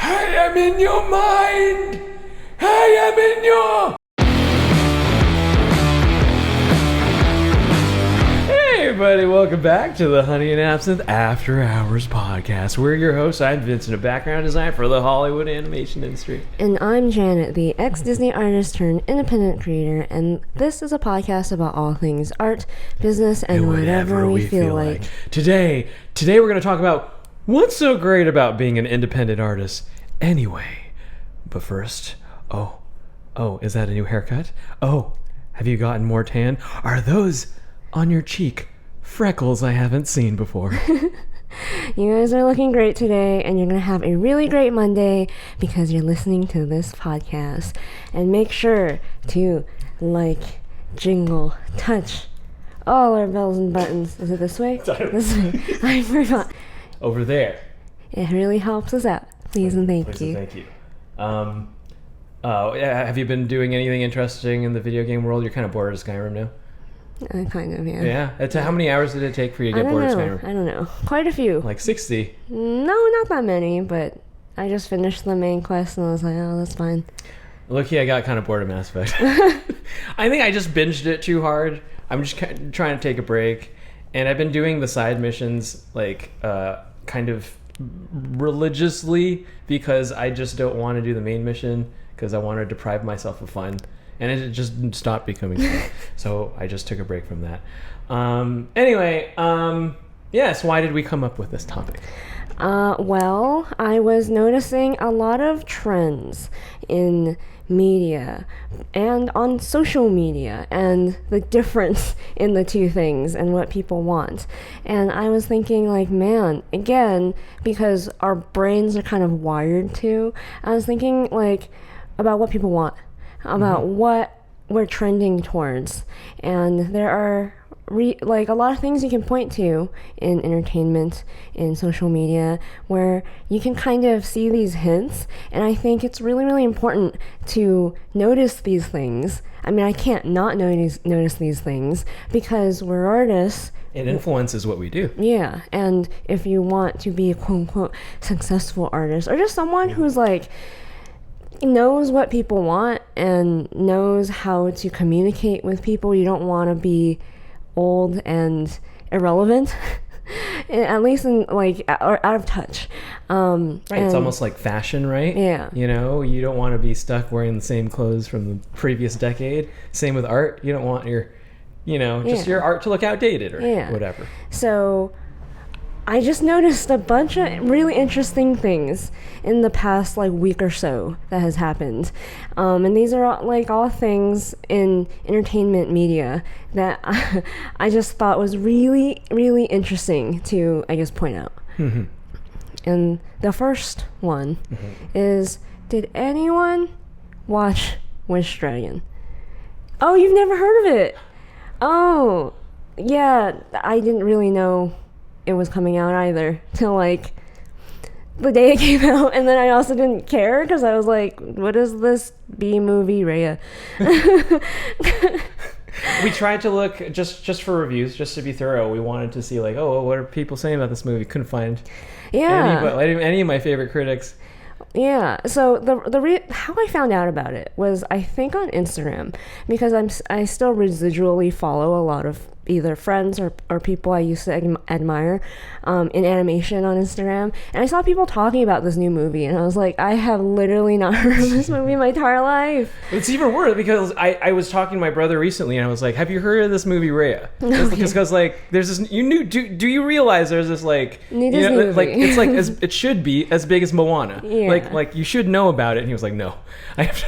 I am in your mind! I am in your... Hey everybody, welcome back to the Honey and Absinthe After Hours podcast. We're your hosts. I'm Vincent, a background designer for the Hollywood animation industry. And I'm Janet, the ex-Disney artist turned independent creator, and this is a podcast about all things art, business, and whatever we feel like. Today we're going to talk about what's so great about being an independent artist anyway. But first, oh, is that a new haircut? Oh, have you gotten more tan? Are those on your cheek freckles I haven't seen before? You guys are looking great today, and you're going to have a really great Monday because you're listening to this podcast. And make sure to like, jingle, touch all our bells and buttons. Is it this way? This way. I forgot. Over there. It really helps us out. Please and thank you. Thank you. Have you been doing anything interesting in the video game world? You're kind of bored of Skyrim now? Kind of, yeah. Yeah? How many hours did it take for you to get bored of Skyrim? I don't know. Quite a few. Like 60? No, not that many, but I just finished the main quest and I was like, oh, that's fine. Look-y, I got kind of bored of Mass Effect. I think I just binged it too hard. I'm just trying to take a break. And I've been doing the side missions, like, kind of religiously because I just don't want to do the main mission because I want to deprive myself of fun. And it just stopped becoming fun. So I just took a break from that. Yes, why did we come up with this topic? Well, I was noticing a lot of trends in media and on social media and the difference in the two things and what people want. And I was thinking, like, man, again, because our brains are kind of wired to, I was thinking, like, about what people want, about what we're trending towards. And there are a lot of things you can point to in entertainment, in social media, where you can kind of see these hints. And I think it's really, really important to notice these things. I mean, I can't not notice these things because we're artists. It influences what we do. Yeah, and if you want to be a quote-unquote successful artist, or just someone who's like knows what people want and knows how to communicate with people, you don't want to be old and irrelevant, at least in or out of touch. Right, it's almost like fashion, right? Yeah. You know, you don't want to be stuck wearing the same clothes from the previous decade. Same with art. You don't want your art to look outdated or whatever. So I just noticed a bunch of really interesting things in the past week or so that has happened. And these are all things in entertainment media that I just thought was really, really interesting to, I guess, point out. Mm-hmm. And the first one is, did anyone watch Wish Dragon? Oh, you've never heard of it? Oh, yeah, I didn't really know it was coming out either till the day it came out, and then I also didn't care because I was like, what is this B movie, Rhea? We tried to look just for reviews, just to be thorough. We wanted to see what are people saying about this movie. Couldn't find any of my favorite critics. Yeah, so how I found out about it was, I think, on Instagram, because I still residually follow a lot of either friends or people I used to admire in animation on Instagram, and I saw people talking about this new movie, and I was like, I have literally not heard of this movie my entire life. It's even worse because I was talking to my brother recently, and I was like, have you heard of this movie Rhea? Because there's this, do you realize there's this new Disney movie. It's it should be as big as Moana. Yeah. Like you should know about it. And he was like, no.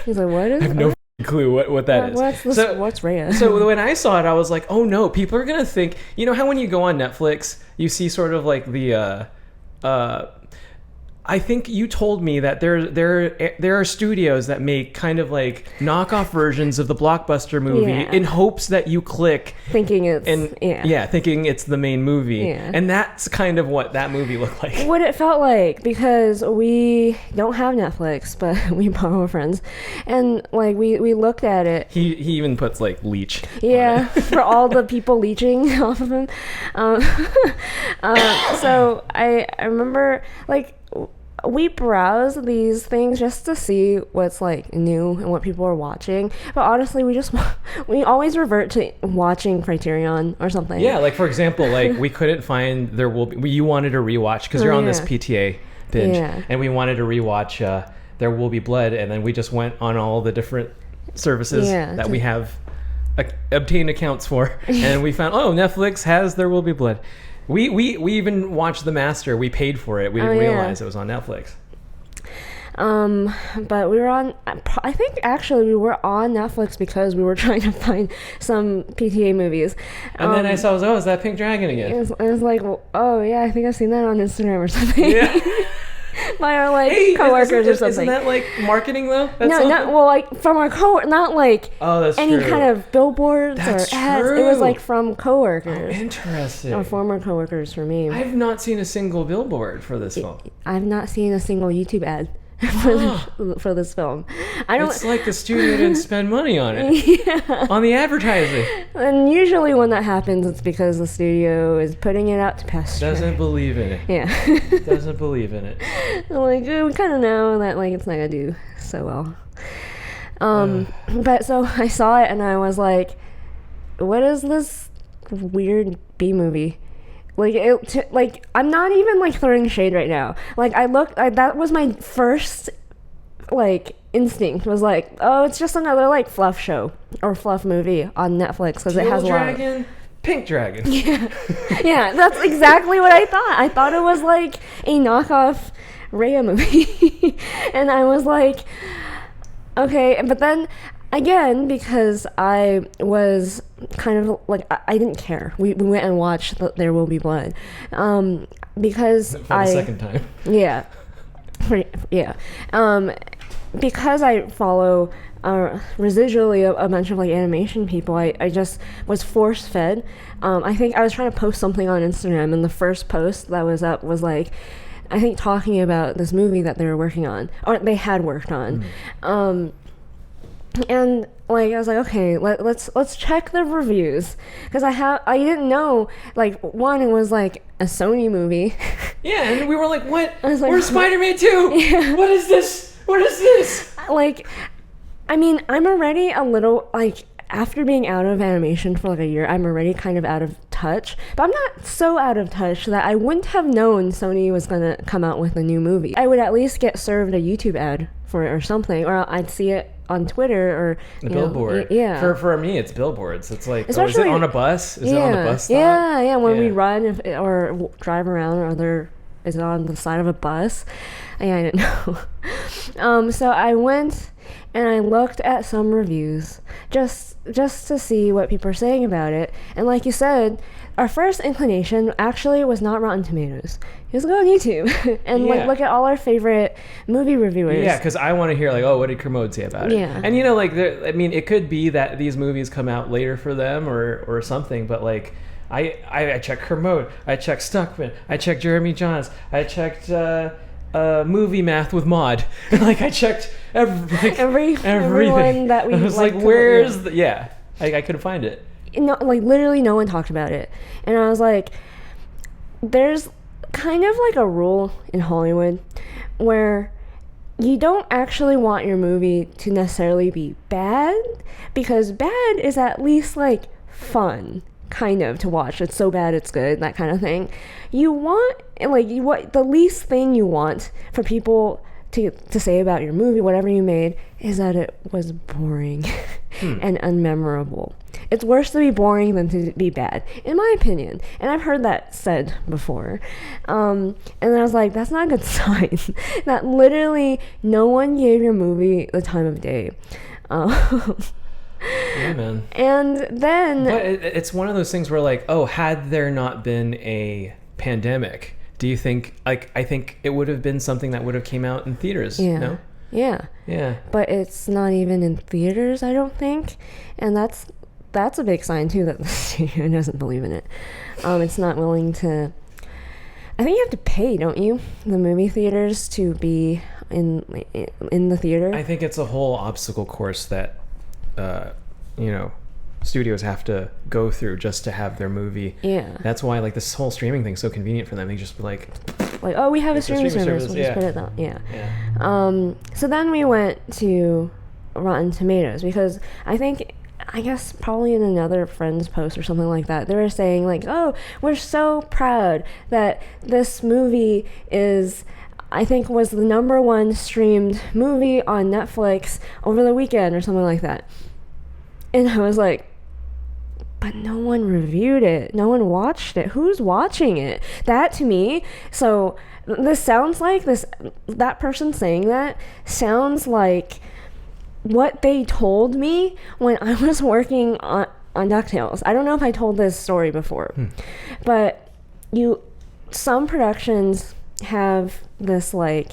He's like, what is it? I have no clue what that is. What's Rhea? So when I saw it, I was like, oh no, people are gonna think, you know how when you go on Netflix, you see sort of I think you told me that there are studios that make kind of knockoff versions of the blockbuster movie in hopes that you click thinking it's thinking it's the main movie. Yeah. And that's kind of what that movie looked like. What it felt like, because we don't have Netflix, but we borrow friends, and we looked at it. He even puts leech. Yeah, for all the people leeching off of him. So I remember we browse these things just to see what's like new and what people are watching. But honestly, we always revert to watching Criterion or something. Yeah, like for example, like we couldn't find you wanted to rewatch because you're on this PTA binge, and we wanted to rewatch There Will Be Blood, and then we just went on all the different services that we have obtained accounts for, and we found Netflix has There Will Be Blood. We even watched The Master. We paid for it. We didn't realize it was on Netflix. But we were on, I think actually we were on Netflix because we were trying to find some PTA movies. And then I saw, is that Pink Dragon again? It was like, oh yeah, I think I've seen that on Instagram or something. Yeah. By our coworkers or something. Isn't that like marketing though? From our not like any kind of billboards or ads. True. It was like from coworkers. Oh, interesting. Or former coworkers for me. I've not seen a single billboard for this film. I've not seen a single YouTube ad for this film. It's like the studio didn't spend money on it. On the advertising. And usually when that happens, it's because the studio is putting it out to pasture. Doesn't believe in it. Yeah. Doesn't believe in it. We kind of know that it's not gonna do so well. But so I saw it and I was like, what is this weird B movie? I'm not even throwing shade right now. That was my first instinct was it's just another fluff show or fluff movie on Netflix because it has Dragon, Pink Dragon. Yeah, that's exactly what I thought. I thought it was a knockoff Rhea movie, and I was like, okay, but then. Again, because I was kind of I didn't care. We went and watched There Will Be Blood, because for the second time. Yeah, because I follow residually a bunch of animation people. I just was force fed. I think I was trying to post something on Instagram, and the first post that was up was I think talking about this movie that they were working on or they had worked on. And I was like, okay, let's check the reviews because I didn't know one, it was a Sony movie. Yeah, and we were like, what? We're Spider-Man 2. Yeah. What is this? What is this? I mean, I'm already a little after being out of animation for a year, I'm already kind of out of touch. But I'm not so out of touch that I wouldn't have known Sony was gonna come out with a new movie. I would at least get served a YouTube ad for it or something, or I'd see it on Twitter or a billboard. For me, it's billboards. It's is it on a bus? Is it on the bus stop? Yeah. When we run or drive around, is it on the side of a bus? I didn't know. So I went and I looked at some reviews just to see what people are saying about it. And like you said, our first inclination actually was not Rotten Tomatoes. It was go on YouTube and look at all our favorite movie reviewers. Yeah, because I want to hear what did Kermode say about it? Yeah. And it could be that these movies come out later for them or something, but I checked Kermode, I checked Stuckman, I checked Jeremy Johns, I checked Movie Math with Maud. I checked everyone that we. I was where's the? Yeah, I couldn't find it. No, literally, no one talked about it, and I was like, there's kind of a rule in Hollywood where you don't actually want your movie to necessarily be bad, because bad is at least fun. Kind of to watch. It's so bad it's good, that kind of thing. You want the least thing you want for people to say about your movie, whatever you made, is that it was boring and unmemorable. It's worse to be boring than to be bad, in my opinion. And I've heard that said before. And I was like, that's not a good sign. That literally no one gave your movie the time of day. Yeah, man. And then... But it's one of those things where had there not been a pandemic, do you think, I think it would have been something that would have came out in theaters, no? Yeah. Yeah. But it's not even in theaters, I don't think. And that's a big sign, too, that the studio doesn't believe in it. It's not willing to... I think you have to pay, don't you? The movie theaters to be in the theater. I think it's a whole obstacle course that... studios have to go through just to have their movie. Yeah. That's why this whole streaming thing's so convenient for them. They just like, oh, we have a streaming service. We'll just put it down. Yeah. So then we went to Rotten Tomatoes because I guess probably in another friend's post or something like that, they were saying like, oh, we're so proud that this movie was the #1 streamed movie on Netflix over the weekend or something like that. And I was like, but no one reviewed it. No one watched it. Who's watching it? That to me, so this sounds like that person saying that sounds like what they told me when I was working on DuckTales. I don't know if I told this story before, but some productions have this like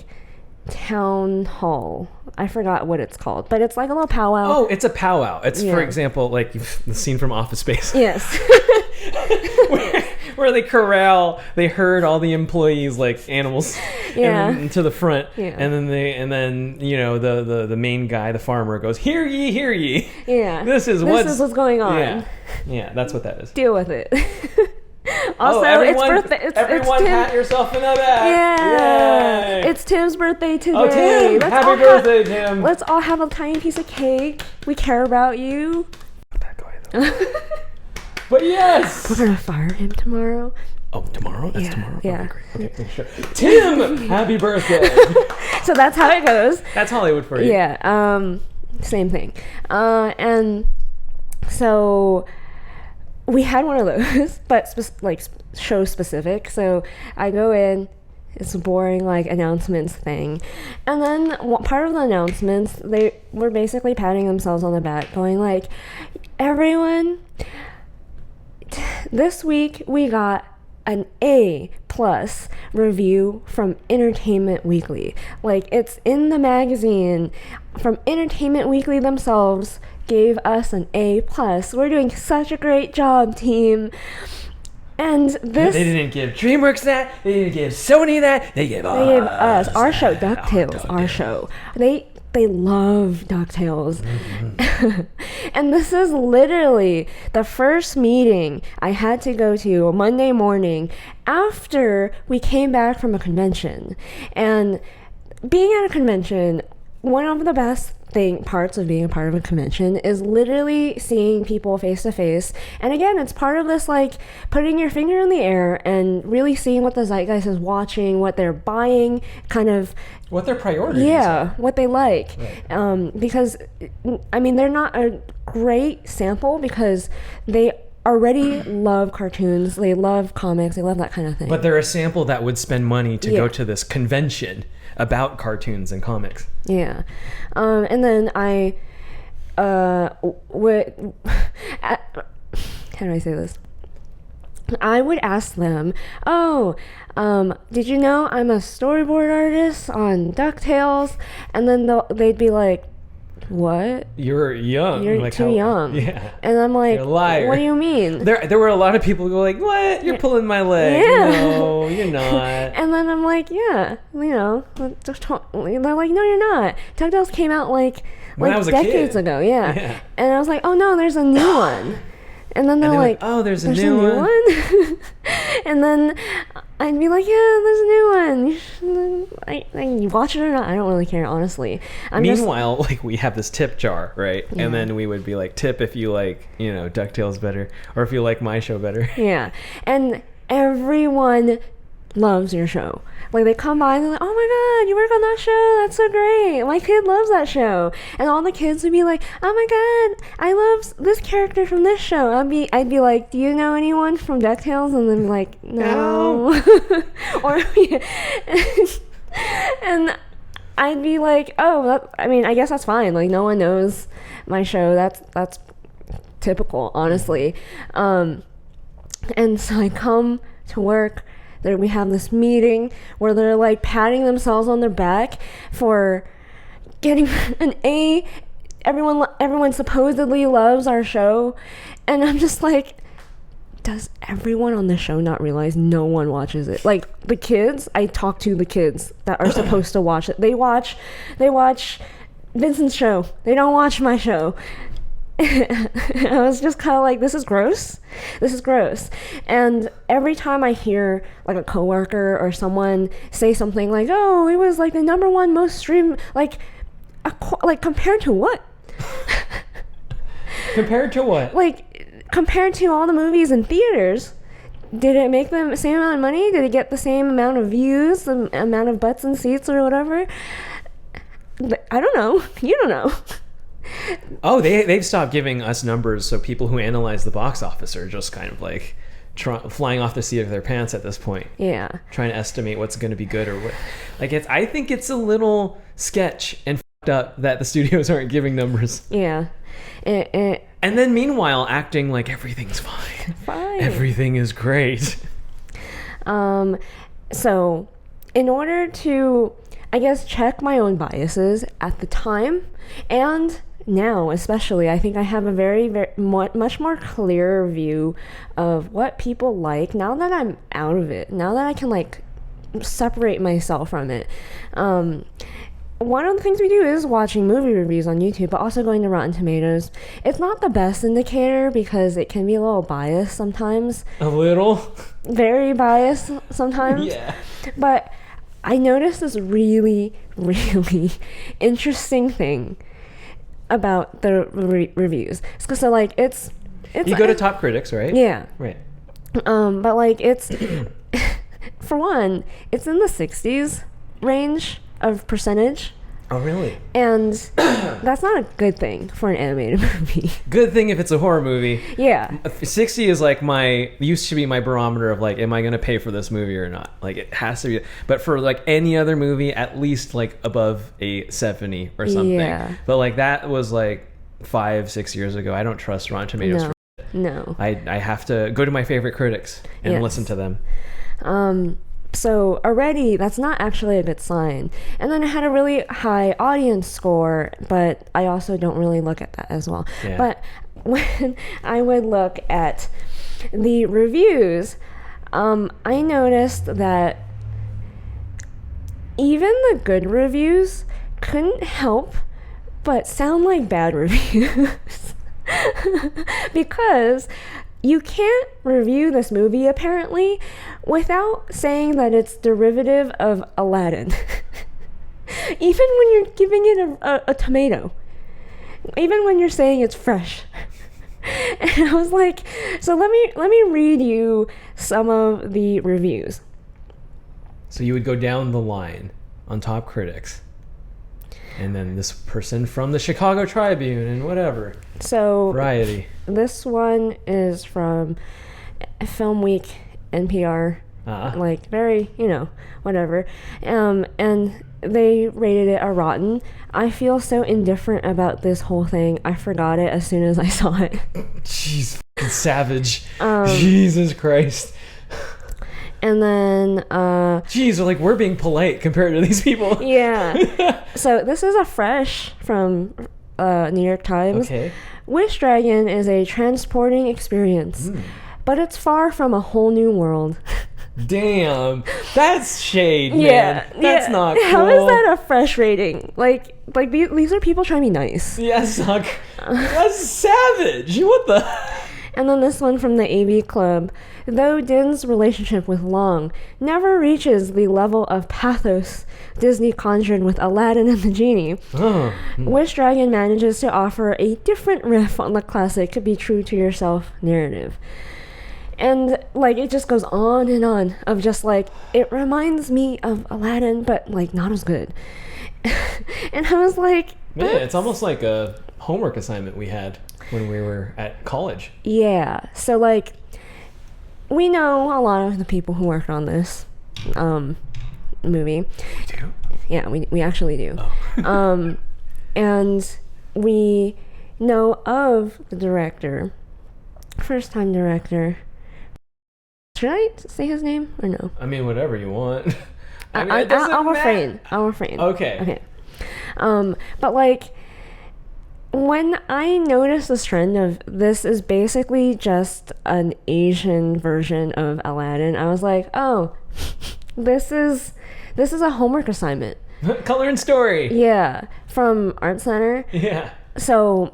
town hall. I forgot what it's called, but it's like a little powwow. Oh, it's a powwow. It's for example, like the scene from Office Space. Yes. where they herd all the employees like animals to the front, and then the main guy, the farmer, goes, hear ye, this is what's going on. Yeah, that's what that is. Deal with it. Also, everyone, it's birthday. Everyone pat yourself in the back. Yeah. Yay. It's Tim's birthday today. Oh, Tim! Happy birthday, Tim! Let's all have a tiny piece of cake. We care about you. That guy, though. But yes! We're gonna fire him tomorrow. Oh, tomorrow? That's tomorrow? Yeah. Okay, great. Okay, sure. Tim! Happy birthday! So that's how it goes. That's Hollywood for you. Yeah. Same thing. And so we had one of those, but show specific. So I go in, it's a boring like announcements thing, and then part of the announcements, they were basically patting themselves on the back, going like, everyone, this week we got an A+ review from Entertainment Weekly. Like, it's in the magazine. From Entertainment Weekly themselves gave us an A+. We're doing such a great job, team. And this... They didn't give DreamWorks that. They didn't give Sony that. They gave us our show, DuckTales, our show. They love DuckTales. Mm-hmm. And this is literally the first meeting I had to go to Monday morning after we came back from a convention. And being at a convention, one of the best parts of being a part of a convention is literally seeing people face to face. And again, it's part of this like putting your finger in the air and really seeing what the zeitgeist is watching, what they're buying, kind of what their priorities are. What they like. Right. Because I mean, they're not a great sample because they already love cartoons, they love comics, they love that kind of thing. But they're a sample that would spend money to go to this convention about cartoons and comics. Yeah. And then I would... how do I say this? I would ask them, did you know I'm a storyboard artist on DuckTales? And then they'd be like, what? You're young. You're like, too young. Yeah. And I'm like, you're a liar. What do you mean? There were a lot of people who go like, what? You're pulling my leg. Yeah. No, you're not. And then I'm like, yeah, they're like, no, you're not. DuckTales came out like decades ago. Yeah. And I was like, oh no, there's a new one. And then they're like, oh, there's a new one? And then I'd be like, yeah, there's a new one. You watch it or not, I don't really care, honestly. Meanwhile, like, we have this tip jar, right? Yeah. And then we would be like, tip if you like, DuckTales better, or if you like my show better. Yeah. And everyone loves your show. Like, they come by and they're like, oh my god, you work on that show, that's so great, my kid loves that show. And all the kids would be like, oh my god, I love this character from this show. I'd be like, do you know anyone from DuckTales? And then be like, no. Or and I'd be like, oh, I guess that's fine, like, no one knows my show. That's typical, honestly. And so I come to work. We have this meeting where they're like patting themselves on their back for getting an A. Everyone supposedly loves our show, and I'm just like, does everyone on the show not realize no one watches it? Like, the kids, I talk to the kids that are supposed to watch it. They watch Vincent's show. They don't watch my show. I was just kind of like, this is gross. This is gross. And every time I hear like a coworker or someone say something like, oh, it was like the #1 most streamed, like compared to what? Compared to what? Like, compared to all the movies in theaters, did it make the same amount of money? Did it get the same amount of views, the amount of butts and seats or whatever? I don't know. You don't know. Oh, they've stopped giving us numbers, so people who analyze the box office are just kind of like flying off the seat of their pants at this point. Yeah. Trying to estimate what's going to be good or what. Like, I think it's a little sketch and fucked up that the studios aren't giving numbers. Yeah. And then meanwhile acting like everything's fine. Fine. Everything is great. So in order to, I guess, check my own biases at the time and now especially, I think I have a very much more clearer view of what people like now that I'm out of it, now that I can like separate myself from it. One of the things we do is watching movie reviews on YouTube, but also going to Rotten Tomatoes. It's not the best indicator because it can be a little biased sometimes. A little? Very biased sometimes. Yeah. But I noticed this really, really interesting thing about the reviews. So like it's you go to Top Critics, right? Yeah. Right. But like it's for one, it's in the 60s range of percentage. Oh, really? And that's not a good thing for an animated movie. Good thing if it's a horror movie. Yeah. 60 is like used to be my barometer of like, am I going to pay for this movie or not? Like, it has to be. But for like any other movie, at least like above a 70 or something. Yeah. But like that was like 5-6 years ago. I don't trust Rotten Tomatoes. No. I have to go to my favorite critics and listen to them. So already that's not actually a good sign. And then it had a really high audience score, but I also don't really look at that as well. Yeah. But when I would look at the reviews, I noticed that even the good reviews couldn't help but sound like bad reviews. Because you can't review this movie, apparently, without saying that it's derivative of Aladdin. Even when you're giving it a tomato. Even when you're saying it's fresh. And I was like, so let me read you some of the reviews. So you would go down the line on Top Critics. And then this person from the Chicago Tribune and whatever. So Variety. This one is from Film Week, NPR. Like very, whatever. And they rated it a rotten. I feel so indifferent about this whole thing. I forgot it as soon as I saw it. Jeez, fucking savage. Jesus Christ. And then jeez, like we're being polite compared to these people. Yeah. So this is a fresh from New York Times. Okay. Wish Dragon is a transporting experience, but it's far from a whole new world. Damn, that's shade, man. That's not cool. How is that a fresh rating? Like these are people trying to be nice. Yeah, suck. That's savage. What the? And then this one from the AV Club. Though Din's relationship with Long never reaches the level of pathos Disney conjured with Aladdin and the Genie, Wish Dragon manages to offer a different riff on the classic Be True to Yourself narrative. And like it just goes on and on of just like, it reminds me of Aladdin, but like not as good. And I was like, man, it's almost like a homework assignment we had when we were at college. Yeah. So like, we know a lot of the people who worked on this movie. We do? Yeah, we actually do. Oh. And we know of the director, first-time director. Should I say his name or no? I mean, whatever you want. I'll refrain. Okay. But like, when I noticed this trend of this is basically just an Asian version of Aladdin, I was like, oh, this is a homework assignment. Color and story. Yeah, from Art Center. Yeah. So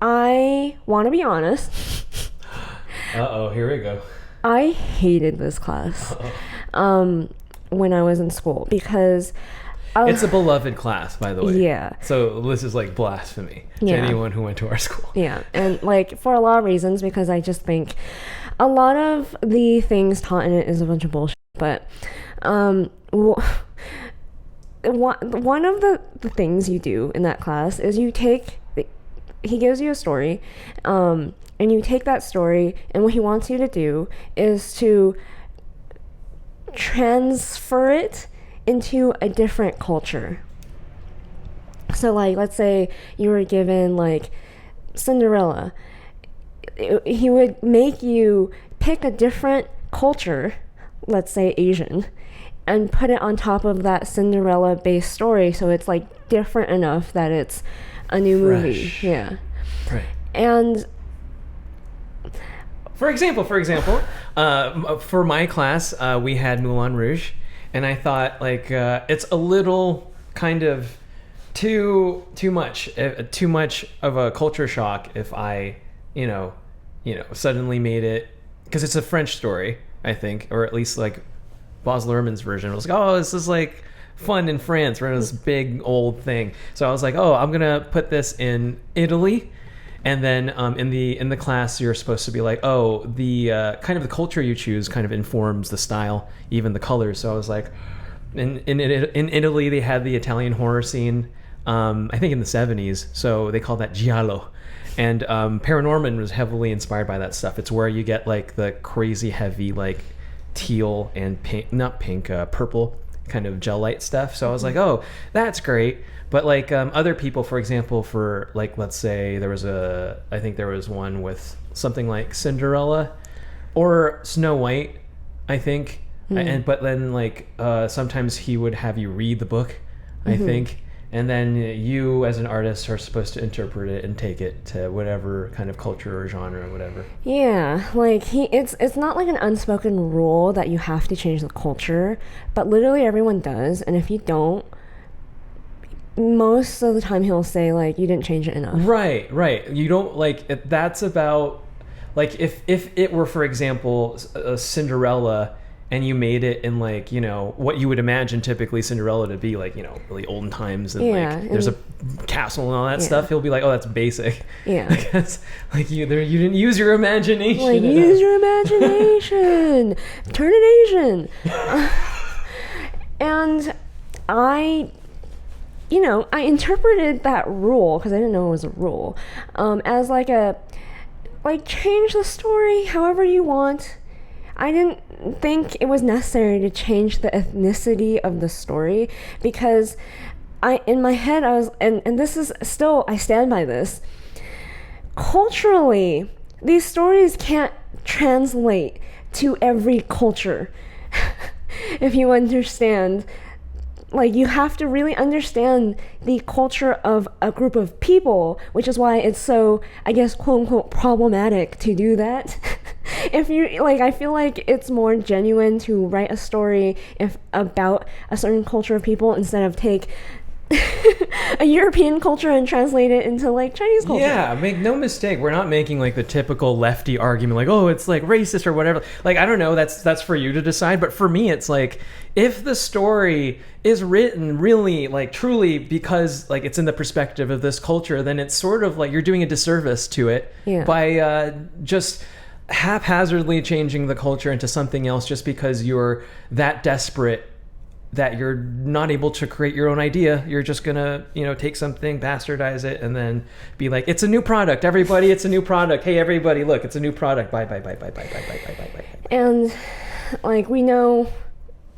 I want to be honest. Uh-oh, here we go. I hated this class when I was in school because... it's a beloved class, by the way. Yeah. So this is like blasphemy to anyone who went to our school. Yeah, and like for a lot of reasons, because I just think a lot of the things taught in it is a bunch of bullshit. But one of the things you do in that class is he gives you a story, and you take that story, and what he wants you to do is to transfer it into a different culture. So like, let's say you were given like Cinderella. He would make you pick a different culture, let's say Asian, and put it on top of that Cinderella based story, so it's like different enough that it's a new movie. Yeah. Right. And for example, for my class, we had Moulin Rouge, and I thought like it's a little kind of too much of a culture shock if I suddenly made it, because it's a French story, I think, or at least like Baz Luhrmann's version was like, oh, this is like fun in France, we're in this big old thing. So I was like, oh, I'm gonna put this in Italy. And then in the class, you're supposed to be like, oh, the kind of the culture you choose kind of informs the style, even the colors. So I was like, in Italy, they had the Italian horror scene, I think in the 70s. So they called that giallo. And Paranorman was heavily inspired by that stuff. It's where you get like the crazy heavy like teal and purple kind of gel light stuff. So I was like, oh, that's great. But like other people, for example, for like, let's say I think there was one with something like Cinderella or Snow White, I think. But then like sometimes he would have you read the book, I think. And then you as an artist are supposed to interpret it and take it to whatever kind of culture or genre or whatever. Yeah, like it's not like an unspoken rule that you have to change the culture, but literally everyone does. And if you don't, most of the time he'll say like, you didn't change it enough. Right. You don't like, that's about like if it were, for example, a Cinderella, and you made it in like, what you would imagine typically Cinderella to be like, really olden times, and like there's a castle and all that stuff, he'll be like, oh, that's basic. Yeah. Because like you didn't use your imagination. Like, use your imagination. Turn it Asian. And I interpreted that rule, because I didn't know it was a rule, as like change the story however you want. I didn't think it was necessary to change the ethnicity of the story, because in my head I was, and this is still, I stand by this, culturally, these stories can't translate to every culture. If you understand, like, you have to really understand the culture of a group of people, which is why it's so, I guess, quote unquote, problematic to do that. If you, like, I feel like it's more genuine to write a story about a certain culture of people instead of take a European culture and translate it into like Chinese culture. Yeah, make no mistake, we're not making like the typical lefty argument like, oh, it's like racist or whatever. Like, I don't know, that's for you to decide. But for me, it's like, if the story is written really like truly because like it's in the perspective of this culture, then it's sort of like you're doing a disservice to it by just haphazardly changing the culture into something else just because you're that desperate that you're not able to create your own idea. You're just gonna, take something, bastardize it, and then be like, it's a new product, everybody, it's a new product. Hey, everybody, look, it's a new product. Bye. And, like, we know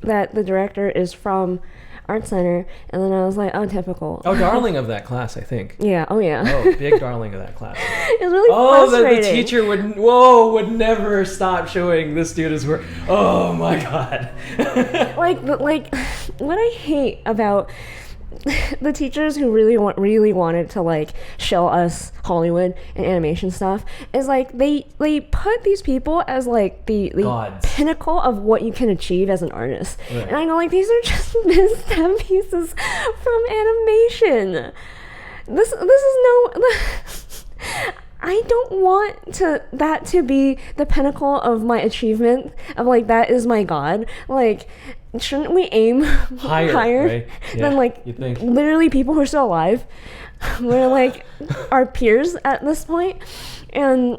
that the director is from Art Center, and then I was like, oh, typical. Oh, darling of that class, I think. Yeah, oh yeah. Oh, big darling of that class. It's really frustrating. The teacher would never stop showing this dude his work. Oh my god. like what I hate about the teachers who really wanted to like show us Hollywood and animation stuff is like they put these people as like the pinnacle of what you can achieve as an artist. Right. And I know, like, these are just misstep pieces from animation. This is no I don't want that to be the pinnacle of my achievement, of like, that is my God. Like, shouldn't we aim higher right? than like literally people who are still alive? We're like our peers at this point. And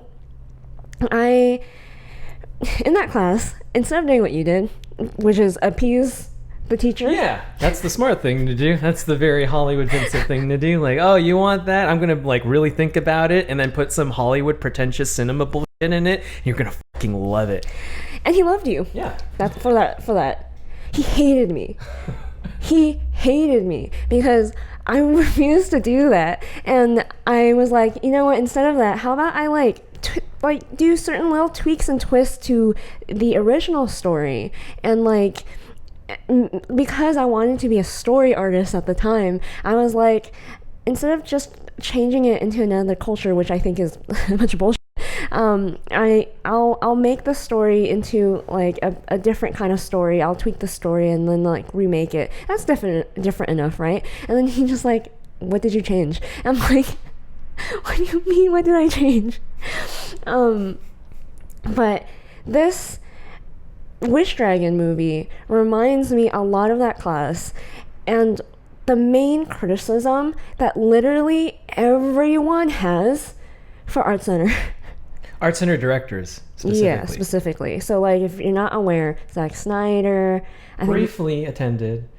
in that class, instead of doing what you did, which is appease the teacher. Yeah, that's the smart thing to do. That's the very Hollywood Vincent thing to do. Like, oh, you want that? I'm gonna like really think about it and then put some Hollywood pretentious cinema bullshit in it. And you're gonna fucking love it. And he loved you. Yeah. That's for that. He hated me. He hated me because I refused to do that. And I was like, you know what? Instead of that, how about I do certain little tweaks and twists to the original story, and like, because I wanted to be a story artist at the time, I was like, instead of just changing it into another culture, which I think is a bunch of bullshit, I'll make the story into like a different kind of story. I'll tweak the story and then like remake it. That's different enough, right? And then he just like, what did you change? I'm like, what do you mean? What did I change? But this Wish Dragon movie reminds me a lot of that class, and the main criticism that literally everyone has for Art Center. Art Center directors, specifically. Yeah, specifically. So, like, if you're not aware, Zack Snyder... briefly attended.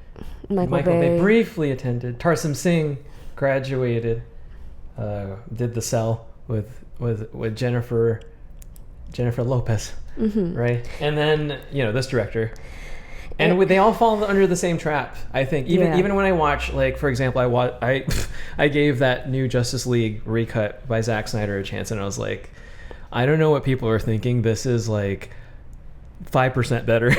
Michael Bay. Briefly attended. Tarsem Singh graduated. Did The Cell with Jennifer Lopez, right? And then, this director. And they all fall under the same trap, I think. Even when I watch, like, for example, I gave that new Justice League recut by Zack Snyder a chance, and I was like, I don't know what people are thinking. This is like 5% better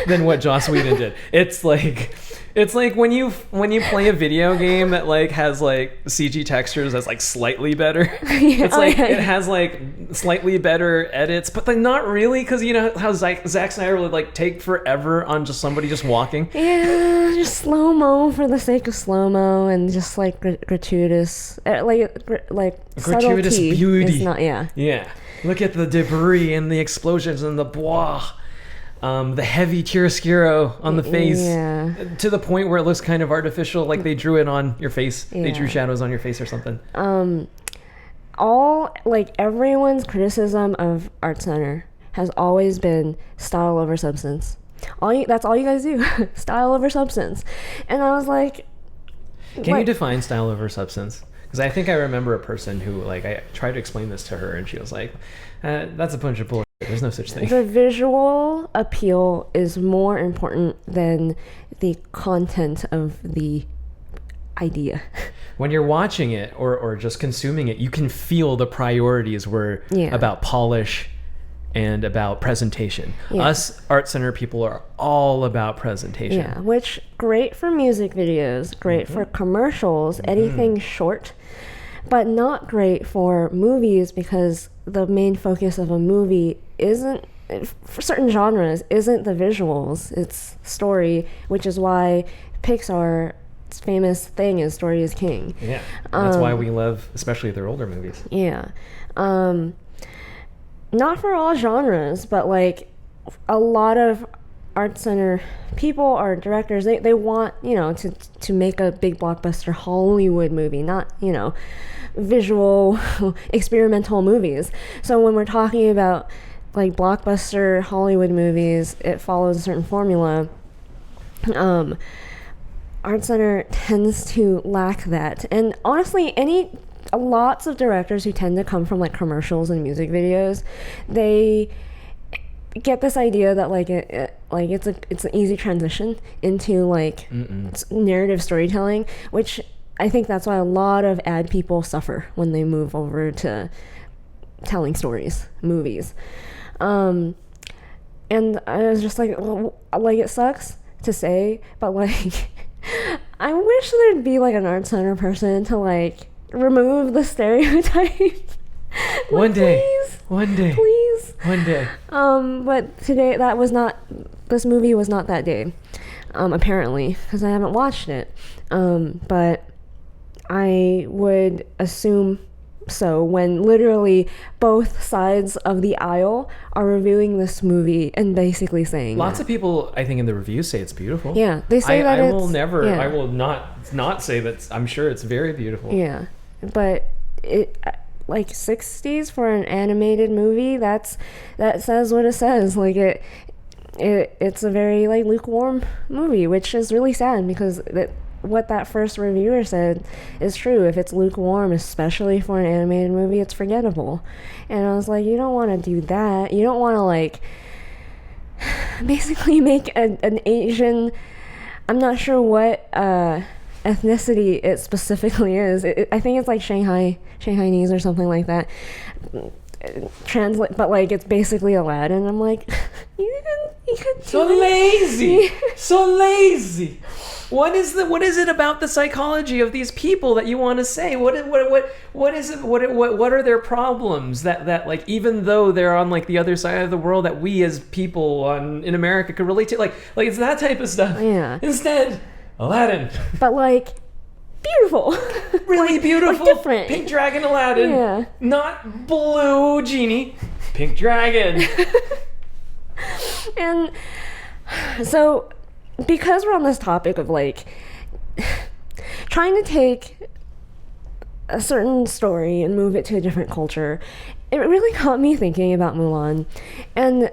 than what Joss Whedon did. It's like when you play a video game that like has like CG textures that's like slightly better. It's like it has like slightly better edits, but like not really, because you know how Zack Snyder would like take forever on just somebody just walking. Yeah, just slow mo for the sake of slow mo, and just like gratuitous, like gratuitous beauty. It's not, yeah. Look at the debris and the explosions and the blah. The heavy chiaroscuro on the face, to the point where it looks kind of artificial, like they drew it on your face. Yeah. They drew shadows on your face or something. Everyone's criticism of Art Center has always been style over substance. That's all you guys do, style over substance. And I was like, can you define style over substance? Because I think I remember a person who, like, I tried to explain this to her, and she was like, that's a bunch of bullshit. There's no such thing. The visual appeal is more important than the content of the idea. When you're watching it or just consuming it, you can feel the priorities were about polish and about presentation. Yeah. Us Art Center people are all about presentation. Yeah, which great for music videos, great for commercials, anything short, but not great for movies, because the main focus of a movie isn't, for certain genres, isn't the visuals, it's story, which is why Pixar's famous thing is story is king. Yeah, that's why we love especially their older movies. Yeah. Not for all genres, but like a lot of Art Center people or directors, they want, to make a big blockbuster Hollywood movie, not, visual experimental movies. So when we're talking about like blockbuster Hollywood movies, it follows a certain formula. Art Center tends to lack that. And honestly, lots of directors who tend to come from like commercials and music videos, they get this idea that like it's an easy transition into like narrative storytelling, which I think that's why a lot of ad people suffer when they move over to telling stories, movies. And I was just like, it sucks to say, but like I wish there'd be like an Art Center person to like remove the stereotype. One day. Please. But today this movie was not that day, apparently, because I haven't watched it. But I would assume so when literally both sides of the aisle are reviewing this movie and basically saying lots of people, I think, in the reviews say it's beautiful. Yeah, they say that I will not say that. I'm sure it's very beautiful. Yeah, but it like 60s for an animated movie. That says what it says. Like it's a very like lukewarm movie, which is really sad because what that first reviewer said is true. If it's lukewarm, especially for an animated movie, it's forgettable. And I was like, you don't want to do that. You don't want to like basically make an Asian, I'm not sure what ethnicity it specifically is. I think it's like Shanghainese or something like that. Translate, but like it's basically Aladdin. I'm like, you can so lazy, so lazy. What is it about the psychology of these people that you want to say? What is it? What are their problems that like, even though they're on like the other side of the world, that we as people in America could relate to? Like it's that type of stuff. Yeah. Instead, Aladdin. But like beautiful. Really beautiful. Like different. Pink dragon Aladdin. Yeah. Not blue genie. Pink dragon. And so, because we're on this topic of like trying to take a certain story and move it to a different culture, it really got me thinking about Mulan. And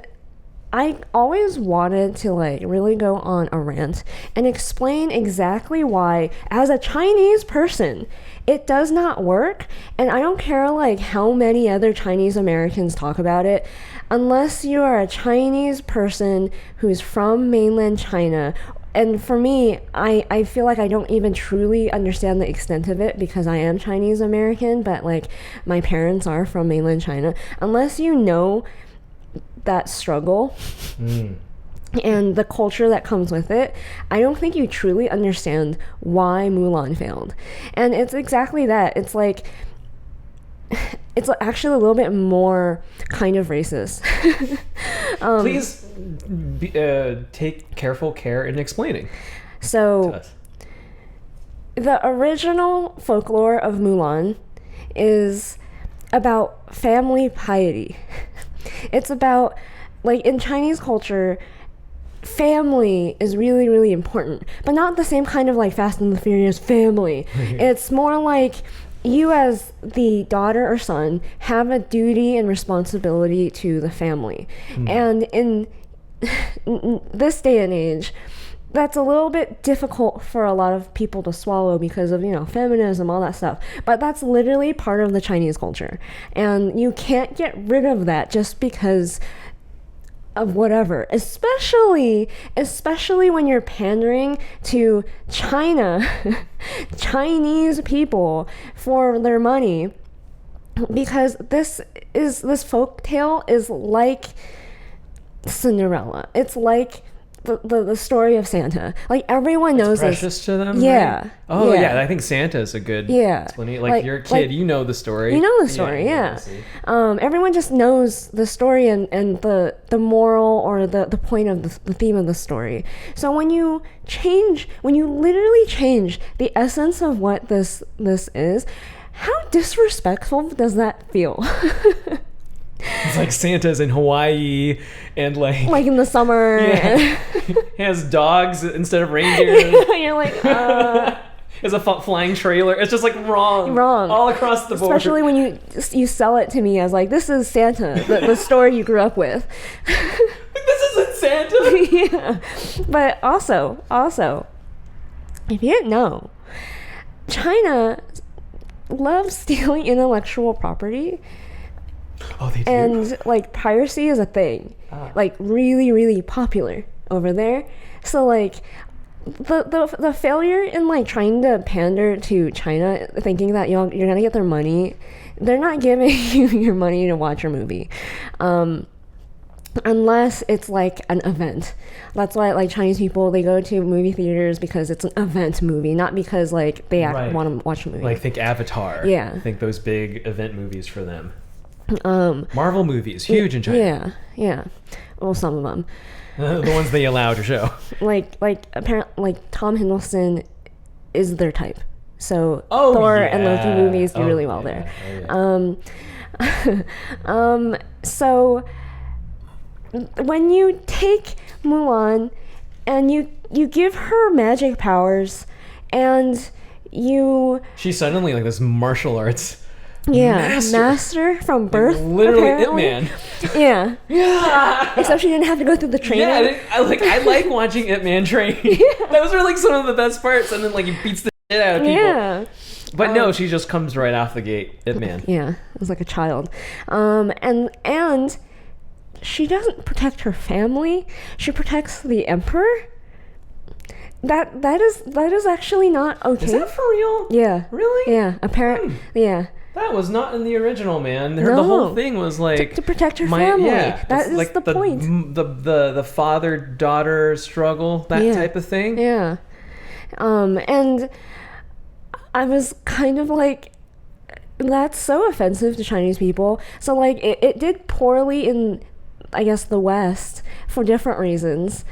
I always wanted to like really go on a rant and explain exactly why, as a Chinese person, it does not work. And I don't care like how many other Chinese Americans talk about it, unless you are a Chinese person who's from mainland China. And for me, I feel like I don't even truly understand the extent of it because I am Chinese American, but like my parents are from mainland China. Unless you know that struggle and the culture that comes with it, I don't think you truly understand why Mulan failed. And it's exactly that. It's like, it's actually a little bit more kind of racist. Please take careful care in explaining. So, the original folklore of Mulan is about family piety. It's about, like, in Chinese culture, family is really, really important, but not the same kind of like Fast and the Furious family. It's more like you as the daughter or son have a duty and responsibility to the family. And in this day and age, that's a little bit difficult for a lot of people to swallow because of, feminism, all that stuff. But that's literally part of the Chinese culture. And you can't get rid of that just because of whatever, especially when you're pandering to Chinese people for their money, because this folk tale is like Cinderella. It's like the story of Santa. Like, everyone knows it's precious this. To them, yeah. Right? Oh yeah, I think Santa is a good explanation. Like, you're a kid, you know the story. You know the story, yeah. Everyone just knows the story and the moral or the point of the theme of the story. So when you literally change the essence of what this is, how disrespectful does that feel? It's like Santa's in Hawaii and like in the summer. Yeah. He has dogs instead of reindeer. You're like, It's a flying trailer. It's just like wrong all across the board. Especially when you sell it to me as like, this is Santa, the story you grew up with. This isn't Santa. Yeah. But also, if you didn't know, China loves stealing intellectual property. Oh, they do. And like piracy is a thing, like really, really popular over there. So like the failure in like trying to pander to China, thinking that you're gonna get their money, they're not giving you your money to watch your movie, unless it's like an event. That's why like Chinese people, they go to movie theaters because it's an event movie, not because like they want to watch a movie. Like think Avatar. Yeah. Think those big event movies for them. Marvel movies, huge in China. Yeah. Well, some of them. The ones they allow to show. Like apparently, like Tom Hiddleston is their type. So Oh, Thor yeah. and Loki movies do really well yeah. there. So when you take Mulan and you give her magic powers and she's suddenly like this martial arts master from birth, like, literally apparently. Ip Man. Yeah. Except she didn't have to go through the training. Yeah, I like watching Ip Man train. Those are like some of the best parts, and then like he beats the shit out of people. Yeah. But no, she just comes right off the gate, Ip Man. Yeah, it was like a child. And she doesn't protect her family. She protects the emperor. That is actually not okay. Is that for real? Yeah. Really? Yeah. Apparently. Yeah. That was not in the original, man. No. The whole thing was like to protect her family. Yeah, that is like the point. The father-daughter struggle, that type of thing. Yeah. And I was kind of like, that's so offensive to Chinese people. So like it did poorly in, I guess, the West for different reasons.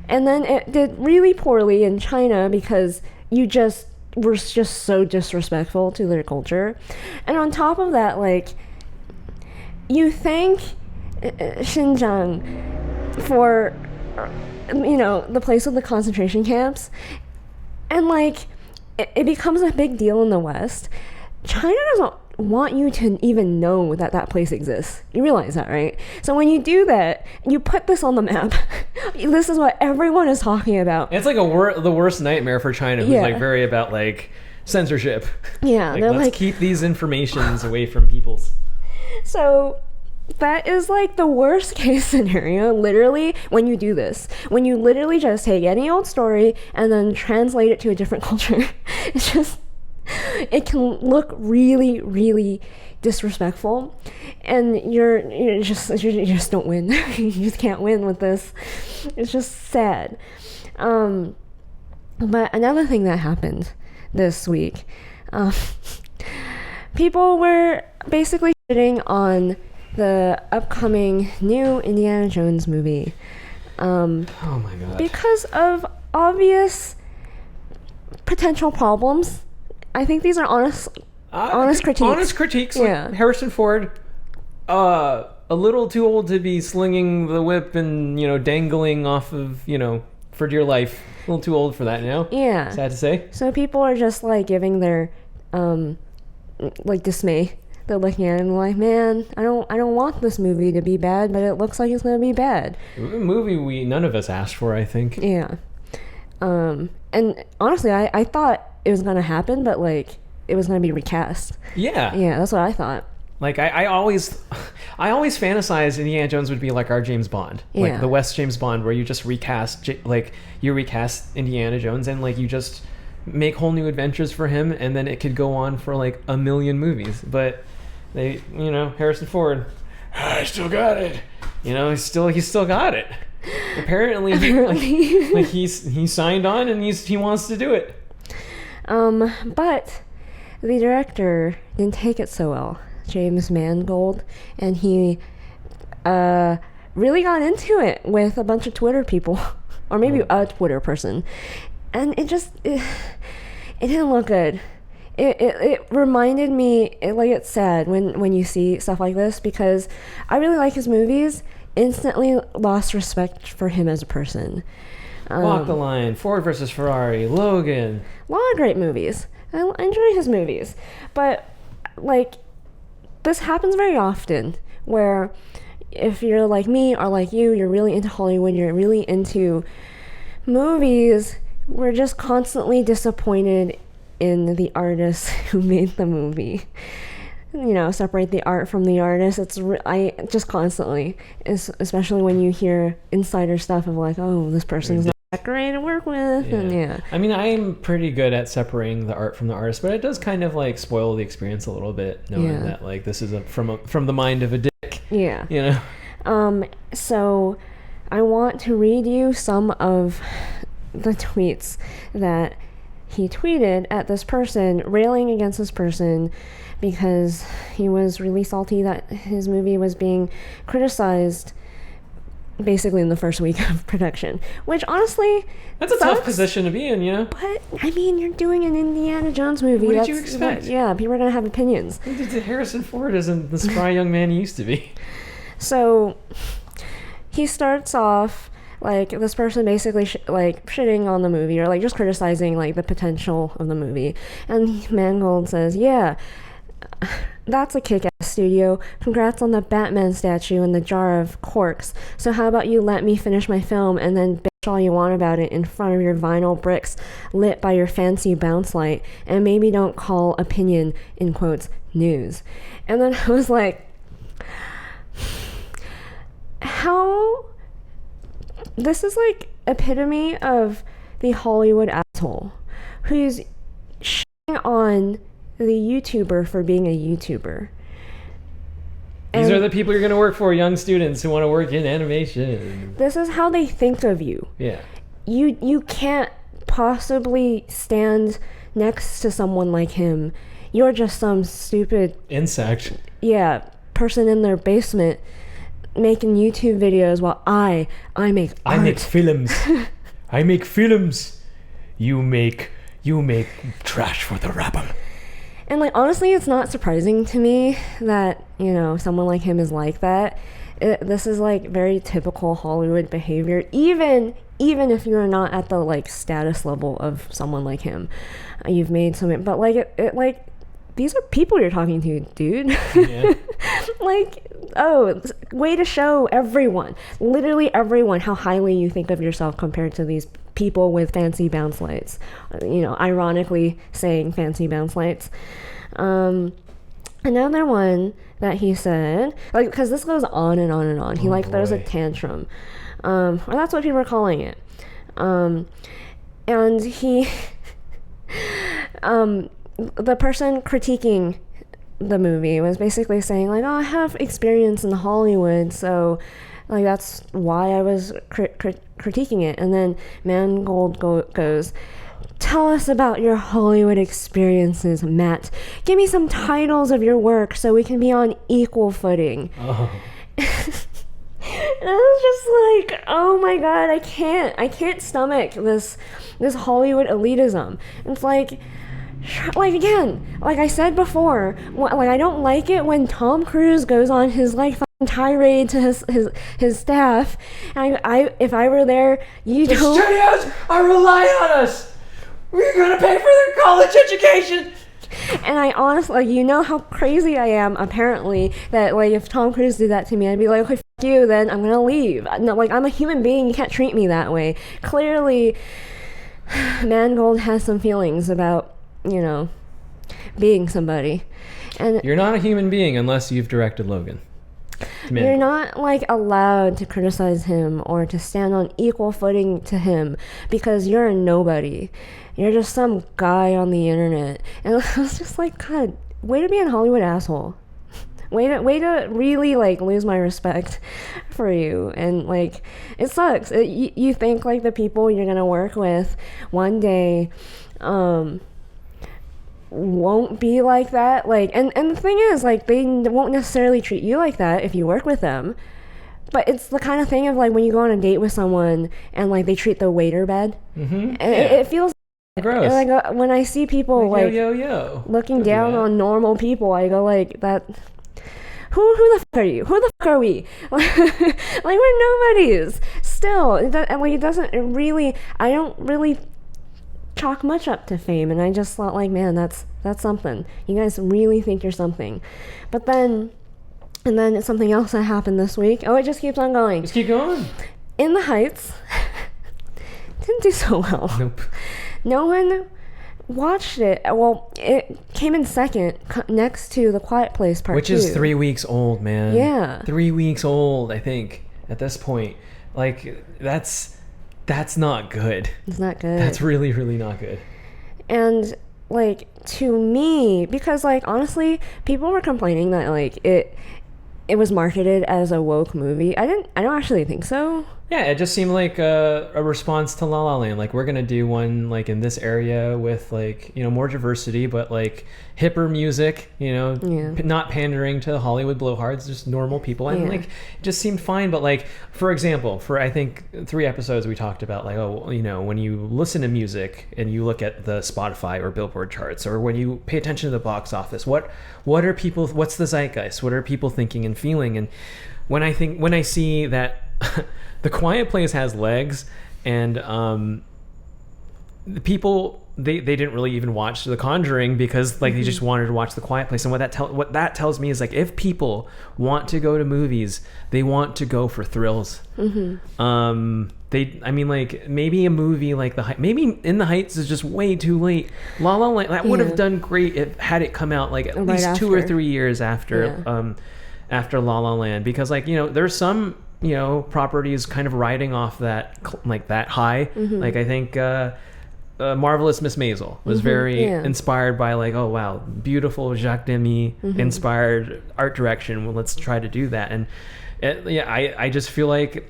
And then it did really poorly in China because you just were just so disrespectful to their culture. And on top of that, like, you thank Xinjiang for, the place of the concentration camps. And like, it becomes a big deal in the West. China doesn't want you to even know that place exists. You realize that, right? So when you do that, you put this on the map. This is what everyone is talking about. It's like the worst nightmare for China, who's like very about like censorship. Yeah, like, they're let's like, keep these informations away from people's. So that is like the worst case scenario, literally, when you do this. When you literally just take any old story and then translate it to a different culture. It's just, it can look really, really disrespectful, and you just don't win. You just can't win with this. It's just sad. But another thing that happened this week, people were basically shitting on the upcoming new Indiana Jones movie. Oh my god! Because of obvious potential problems. I think these are honest critiques. Honest critiques. Like Harrison Ford, a little too old to be slinging the whip and dangling off of for dear life. A little too old for that now. Yeah. Sad to say. So people are just like giving their dismay. They're looking at it and like, man, I don't want this movie to be bad, but it looks like it's gonna be bad. A movie none of us asked for, I think. Yeah. And honestly, I thought it was gonna happen, but like it was gonna be recast. Yeah. Yeah, that's what I thought. Like I always fantasized Indiana Jones would be like our James Bond, like the West James Bond, where you just recast Indiana Jones and like you just make whole new adventures for him, and then it could go on for like a million movies. But they, Harrison Ford, I still got it. He still got it. Apparently. he signed on and he wants to do it. But the director didn't take it so well, James Mangold, and he really got into it with a bunch of Twitter people, or maybe a Twitter person, and it didn't look good. It reminded me, it's sad when you see stuff like this, because I really like his movies. Instantly lost respect for him as a person. Walk the Line, Ford versus Ferrari, Logan. A lot of great movies. I enjoy his movies. But, like, this happens very often, where if you're like me or like you're really into Hollywood, you're really into movies, we're just constantly disappointed in the artists who made the movie. Separate the art from the artist. I just constantly, especially when you hear insider stuff of like, oh, this person's not that great to work with. Yeah. I mean, I'm pretty good at separating the art from the artist, but it does kind of like spoil the experience a little bit, knowing that like this is from the mind of a dick. Yeah. So I want to read you some of the tweets that he tweeted at this person, railing against this person, because he was really salty that his movie was being criticized basically in the first week of production, which honestly, that's a tough position to be in, you know. But I mean, you're doing an Indiana Jones movie. What did you expect? Yeah, people are gonna have opinions. Harrison Ford isn't the spry young man he used to be. So he starts off like this person basically shitting on the movie, or like just criticizing like the potential of the movie, and Mangold says, "Yeah, that's a kick-ass studio. Congrats on the Batman statue and the jar of corks. So how about you let me finish my film and then bitch all you want about it in front of your vinyl bricks lit by your fancy bounce light, and maybe don't call opinion, in quotes, news." And then I was like, how... This is like epitome of the Hollywood asshole who's shitting on the YouTuber for being a YouTuber. These are the people you're going to work for, young students who want to work in animation. This is how they think of you. Yeah. You can't possibly stand next to someone like him. You're just some stupid... insect. Yeah, person in their basement making YouTube videos while I make art. I make films. I make films. You make trash for the rabble. And like honestly, it's not surprising to me that, you know, someone like him is like that. This is like very typical Hollywood behavior, even if you're not at the like status level of someone like him. You've made some, but like it like these are people you're talking to, dude. Yeah. Like, oh, way to show everyone, literally everyone, how highly you think of yourself compared to these people with fancy bounce lights. You know, ironically saying fancy bounce lights. Another one that he said, like, because this goes on and on and on. He throws a tantrum, or that's what people are calling it. And he, the person critiquing the movie was basically saying like, oh, I have experience in Hollywood, so like that's why I was critiquing it. And then Mangold goes, tell us about your Hollywood experiences, Matt. Give me some titles of your work so we can be on equal footing. Oh. And I was just like, oh my god, I can't stomach this Hollywood elitism. It's like again, like I said before, like I don't like it when Tom Cruise goes on his like tirade to his staff. And I if I were there, the studios are relying on us. We're gonna pay for their college education. And I honestly, like, you know how crazy I am, apparently, that like if Tom Cruise did that to me, I'd be like, okay, f*** you, then I'm gonna leave. No, like, I'm a human being, you can't treat me that way. Clearly, Mangold has some feelings about, you know, being somebody. And you're not a human being unless you've directed Logan. You're not like allowed to criticize him or to stand on equal footing to him because you're a nobody. You're just some guy on the internet. And I was just like, God, way to be an Hollywood asshole. Way to really like lose my respect for you. And like, it sucks. You think like the people you're gonna work with one day won't be like that, like, and the thing is, like, they won't necessarily treat you like that if you work with them, but it's the kind of thing of like when you go on a date with someone and like they treat the waiter bad. Mm-hmm. And it feels gross. Like when I see people like yo. looking down on normal people, I go like that. Who the fuck are you? Who the fuck are we? Like we're nobodies. Still, it doesn't really. I don't really chalk much up to fame, and I just thought like, man, that's something. You guys really think you're something. But then it's something else that happened this week. Oh, it just keeps on going. Just keep going. In the Heights didn't do so well. Nope. No one watched it. Well, it came in second next to The Quiet Place Part 2. Which is 3 weeks old, man. Yeah. 3 weeks old, I think, at this point. Like, that's not good. It's not good. That's really, really not good. And like, to me, because like honestly, people were complaining that like it was marketed as a woke movie. I don't actually think so. Yeah, it just seemed like a response to La La Land. Like, we're gonna do one like in this area with like, you know, more diversity, but like hipper music, you know, not pandering to Hollywood blowhards, just normal people, and like it just seemed fine. But like, for example, for I think 3 episodes we talked about like, oh, you know, when you listen to music and you look at the Spotify or Billboard charts, or when you pay attention to the box office, what are people? What's the zeitgeist? What are people thinking and feeling? And when I see that. The Quiet Place has legs, and the people they didn't really even watch The Conjuring because like they just wanted to watch The Quiet Place. And what that tells me is like if people want to go to movies, they want to go for thrills. I mean, like maybe a movie like maybe In the Heights is just way too late. La La Land that would have done great had it come out like at least 2 or 3 years after La La Land, because like, you know, there's some, you know, properties kind of riding off that like that high. Like I think Marvelous Miss Maisel was very inspired by like, oh wow, beautiful Jacques Demy inspired art direction. Well, let's try to do that. And I just feel like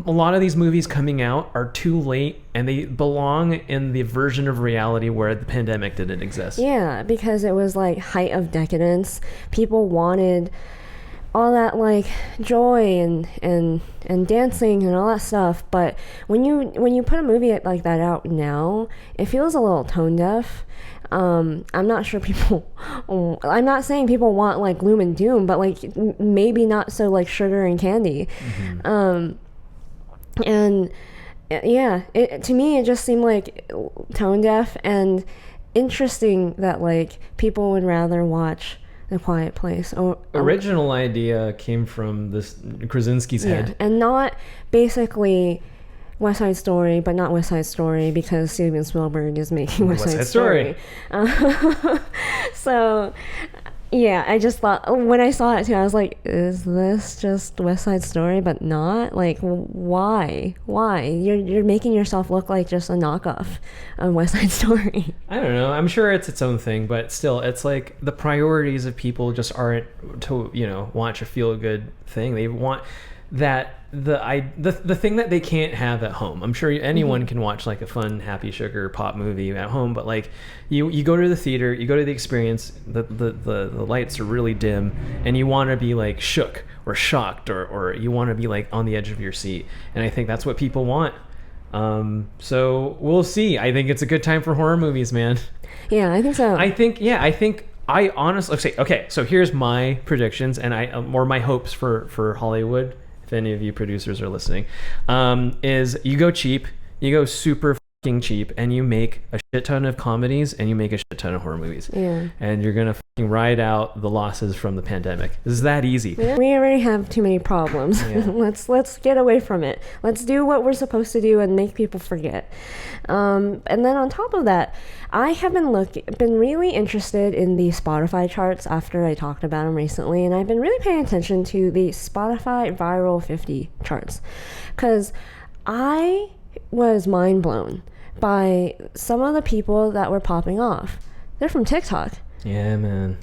a lot of these movies coming out are too late, and they belong in the version of reality where the pandemic didn't exist. Yeah, because it was like height of decadence. People wanted all that like joy and dancing and all that stuff, but when you put a movie like that out now, it feels a little tone deaf. I'm not sure I'm not saying people want like gloom and doom, but like maybe not so like sugar and candy. And yeah, to me it just seemed like tone deaf, and interesting that like people would rather watch The Quiet Place. Original idea came from this Krasinski's head. And not basically West Side Story, but not West Side Story because Steven Spielberg is making West Side Story. So, yeah, I just thought, when I saw it too, I was like, is this just West Side Story, but not? Like, why? You're making yourself look like just a knockoff of West Side Story. I don't know. I'm sure it's its own thing, but still, it's like the priorities of people just aren't to, you know, watch a feel-good thing. They want that the thing that they can't have at home. I'm sure anyone can watch like a fun happy sugar pop movie at home, but like you go to the theater, you go to the experience, the lights are really dim, and you want to be like shook or shocked, or you want to be like on the edge of your seat, and I think that's what people want. So we'll see. I think it's a good time for horror movies, man. Yeah, I think so. I honestly say, okay, so here's my predictions and or my hopes for Hollywood, if any of you producers are listening, is you go cheap, you go super fucking cheap, and you make a shit ton of comedies and you make a shit ton of horror movies. Yeah. And you're gonna fucking ride out the losses from the pandemic. It's that easy. We already have too many problems. Yeah. Let's get away from it. Let's do what we're supposed to do and make people forget. And then on top of that, I have been really interested in the Spotify charts after I talked about them recently, and I've been really paying attention to the Spotify Viral 50 charts, because I was mind blown by some of the people that were popping off. They're from TikTok. Yeah, man.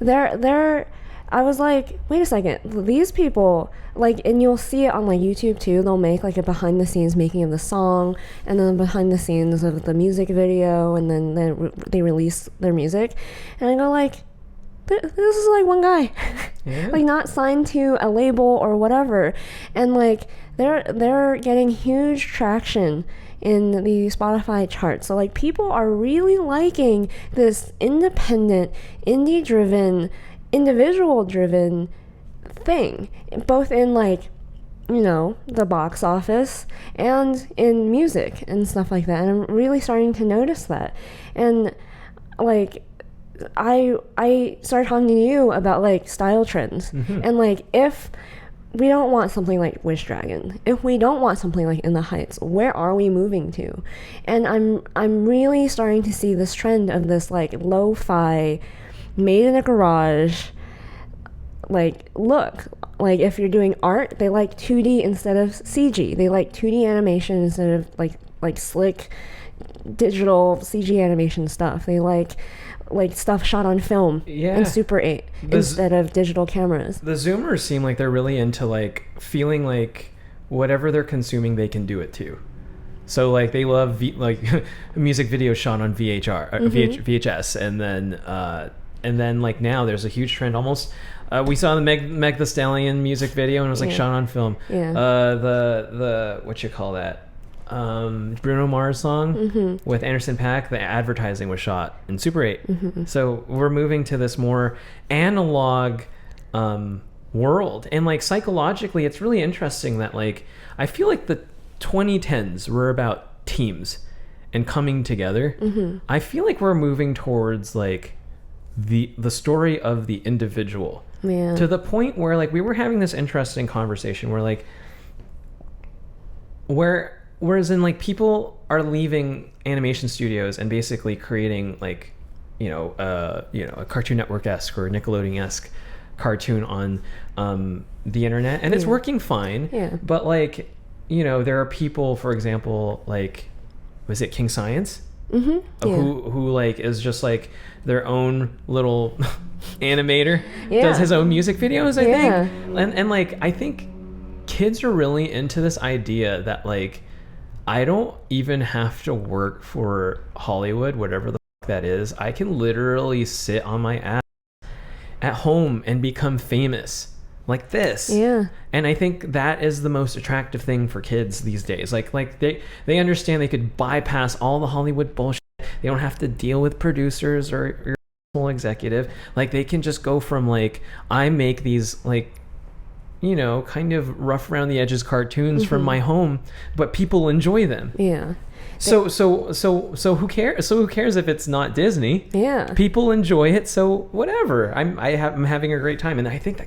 I was like, wait a second, these people, like, and you'll see it on like YouTube too, they'll make like a behind the scenes making of the song, and then behind the scenes of the music video, and then they release their music, and I go like, this is like one guy. Yeah. Like not signed to a label or whatever, and like they're getting huge traction in the Spotify charts. So like people are really liking this independent, indie driven, individual driven thing, both in like, you know, the box office and in music and stuff like that. And I'm really starting to notice that. And like I started talking to you about like style trends, and like if we don't want something like Wish Dragon, if we don't want something like In the Heights, where are we moving to? And I'm really starting to see this trend of this like lo-fi, made in a garage, like look. Like if you're doing art, they like 2D instead of CG. They like 2D animation instead of like slick digital CG animation stuff. They like stuff shot on film and Super 8 instead of digital cameras. The Zoomers seem like they're really into like feeling like whatever they're consuming, they can do it too. So like they love music videos shot on VHS, and then like now there's a huge trend. Almost we saw the Meg Thee Stallion music video, and it was like shot on film. The what you call that, Bruno Mars song with Anderson .Paak, the advertising was shot in Super 8. So we're moving to this more analog world, and like psychologically it's really interesting that like I feel like the 2010s were about teams and coming together. I feel like we're moving towards like the story of the individual, to the point where like we were having this interesting conversation where like whereas in like people are leaving animation studios and basically creating like a Cartoon Network-esque or Nickelodeon-esque cartoon on the internet, and it's working fine, but like there are people, for example, like was it King Science, who like is just like their own little animator, does his own music videos, I think, and like I think kids are really into this idea that like I don't even have to work for Hollywood, whatever the fuck that is. I can literally sit on my ass at home and become famous like this. And I think that is the most attractive thing for kids these days. Like they understand they could bypass all the Hollywood bullshit. They don't have to deal with producers or your executive. Like they can just go from like, I make these like kind of rough around the edges cartoons from my home, but people enjoy them. So who cares? So who cares if it's not Disney? People enjoy it, so whatever. I'm having a great time, and I think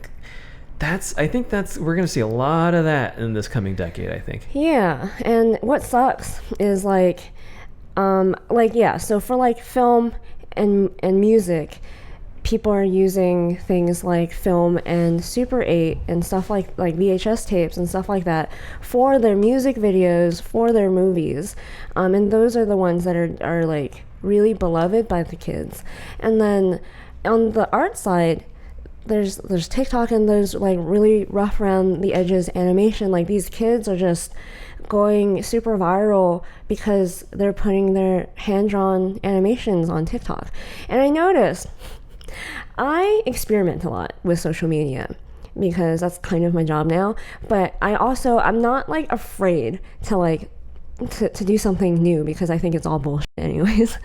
that's we're gonna see a lot of that in this coming decade, I think. And what sucks is so for like film and music, people are using things like film and Super 8 and stuff like VHS tapes and stuff like that for their music videos, for their movies, and those are the ones that are like really beloved by the kids. And then on the art side, there's TikTok and there's like really rough around the edges animation. Like these kids are just going super viral because they're putting their hand-drawn animations on TikTok. And I noticed I experiment a lot with social media because that's kind of my job now, but I'm not like afraid to like to do something new because I think it's all bullshit anyways.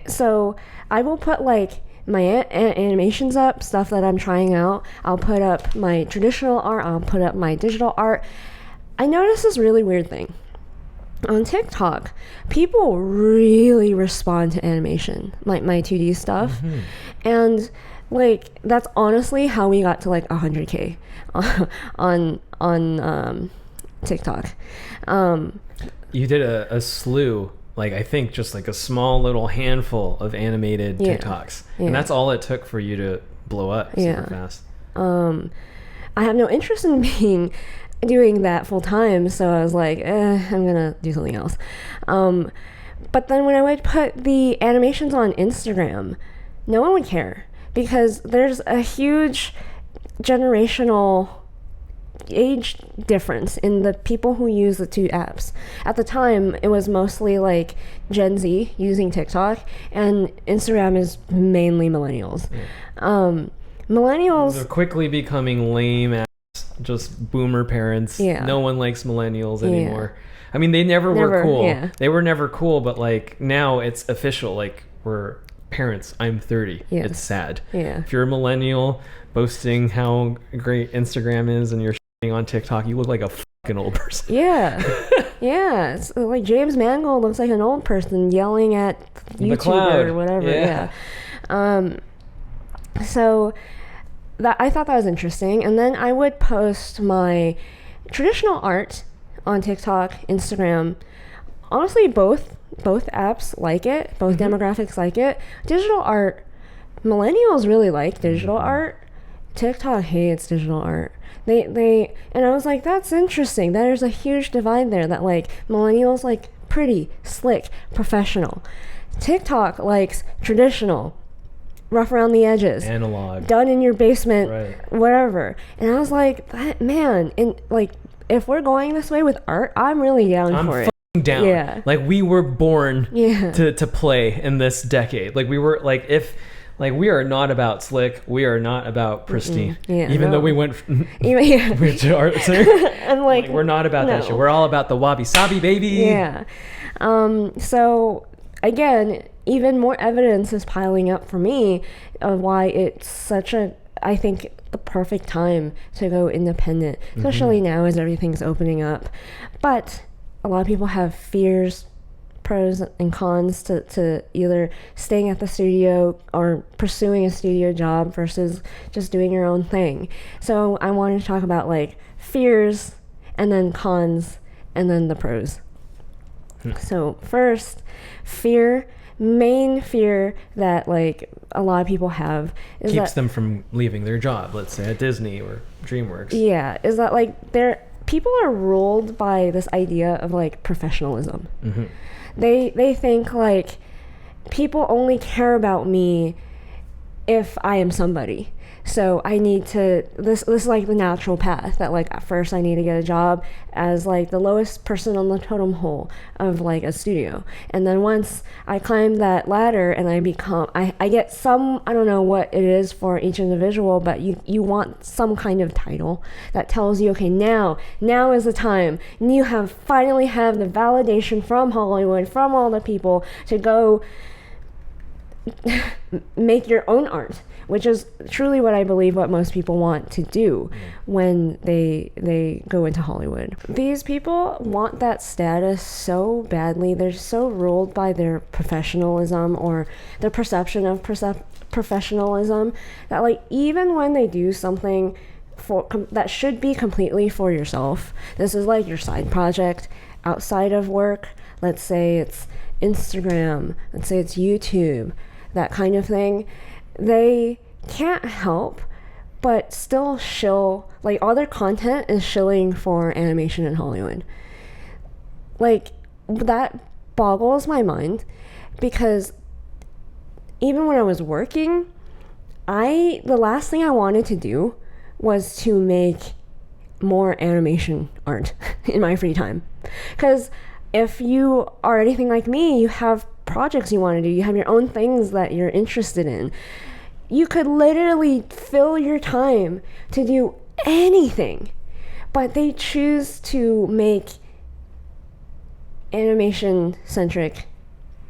So I will put like my animations up, stuff that I'm trying out. I'll put up my traditional art, I'll put up my digital art. I noticed this really weird thing. On TikTok, people really respond to animation, like my 2D stuff. And like that's honestly how we got to like 100K on TikTok. You did a slew, like I think just like a small little handful of animated TikToks, and that's all it took for you to blow up super fast. I have no interest in doing that full time, so I was like, I'm gonna do something else. But then when I would put the animations on Instagram, no one would care because there's a huge generational age difference in the people who use the two apps. At the time, it was mostly like Gen Z using TikTok, and Instagram is mainly millennials. Millennials are quickly becoming lame ass, just boomer parents. No one likes millennials anymore. I mean, they never were cool. They were never cool, but like now it's official. Like we're parents. I'm 30. It's sad. If you're a millennial boasting how great Instagram is and you're on TikTok, you look like a fucking old person. It's like James Mangold looks like an old person yelling at YouTuber or whatever. So that I thought that was interesting. And then I would post my traditional art on TikTok, Instagram. Honestly, both apps like it. Both demographics like it. Digital art, millennials really like digital art. TikTok hates digital art. They and I was like, that's interesting. There's a huge divide there that like millennials like pretty, slick, professional. TikTok likes traditional, rough around the edges, analog, done in your basement, whatever. And I was like, that man, and like if we're going this way with art, I'm really down for it. Down. Yeah. Like we were born to play in this decade. Like we were like we are not about slick. We are not about pristine. Yeah, even though we went to art center. And like we're not about that shit. We're all about the wabi sabi, baby. Yeah. So again, even more evidence is piling up for me of why it's such a, I think, the perfect time to go independent, especially now as everything's opening up. But a lot of people have fears, pros and cons to either staying at the studio or pursuing a studio job versus just doing your own thing. So I wanted to talk about like fears and then cons and then the pros. So first, main fear that like a lot of people have is keeps them from leaving their job, let's say at Disney or DreamWorks. Yeah, is that like people are ruled by this idea of like professionalism. They think like people only care about me if I am somebody. So I need to, this is like the natural path that like at first I need to get a job as like the lowest person on the totem pole of like a studio. And then once I climb that ladder and I get some, I don't know what it is for each individual, but you want some kind of title that tells you, okay, now is the time. You finally have the validation from Hollywood, from all the people to go make your own art, which is truly what I believe what most people want to do when they go into Hollywood. These people want that status so badly. They're so ruled by their professionalism or their perception of professionalism that like even when they do something that should be completely for yourself, this is like your side project outside of work, let's say it's Instagram, let's say it's YouTube, that kind of thing, they can't help but still shill, like all their content is shilling for animation in Hollywood. Like that boggles my mind because even when I was working, the last thing I wanted to do was to make more animation art in my free time. Because if you are anything like me, you have projects you want to do, you have your own things that you're interested in. You could literally fill your time to do anything, but they choose to make animation-centric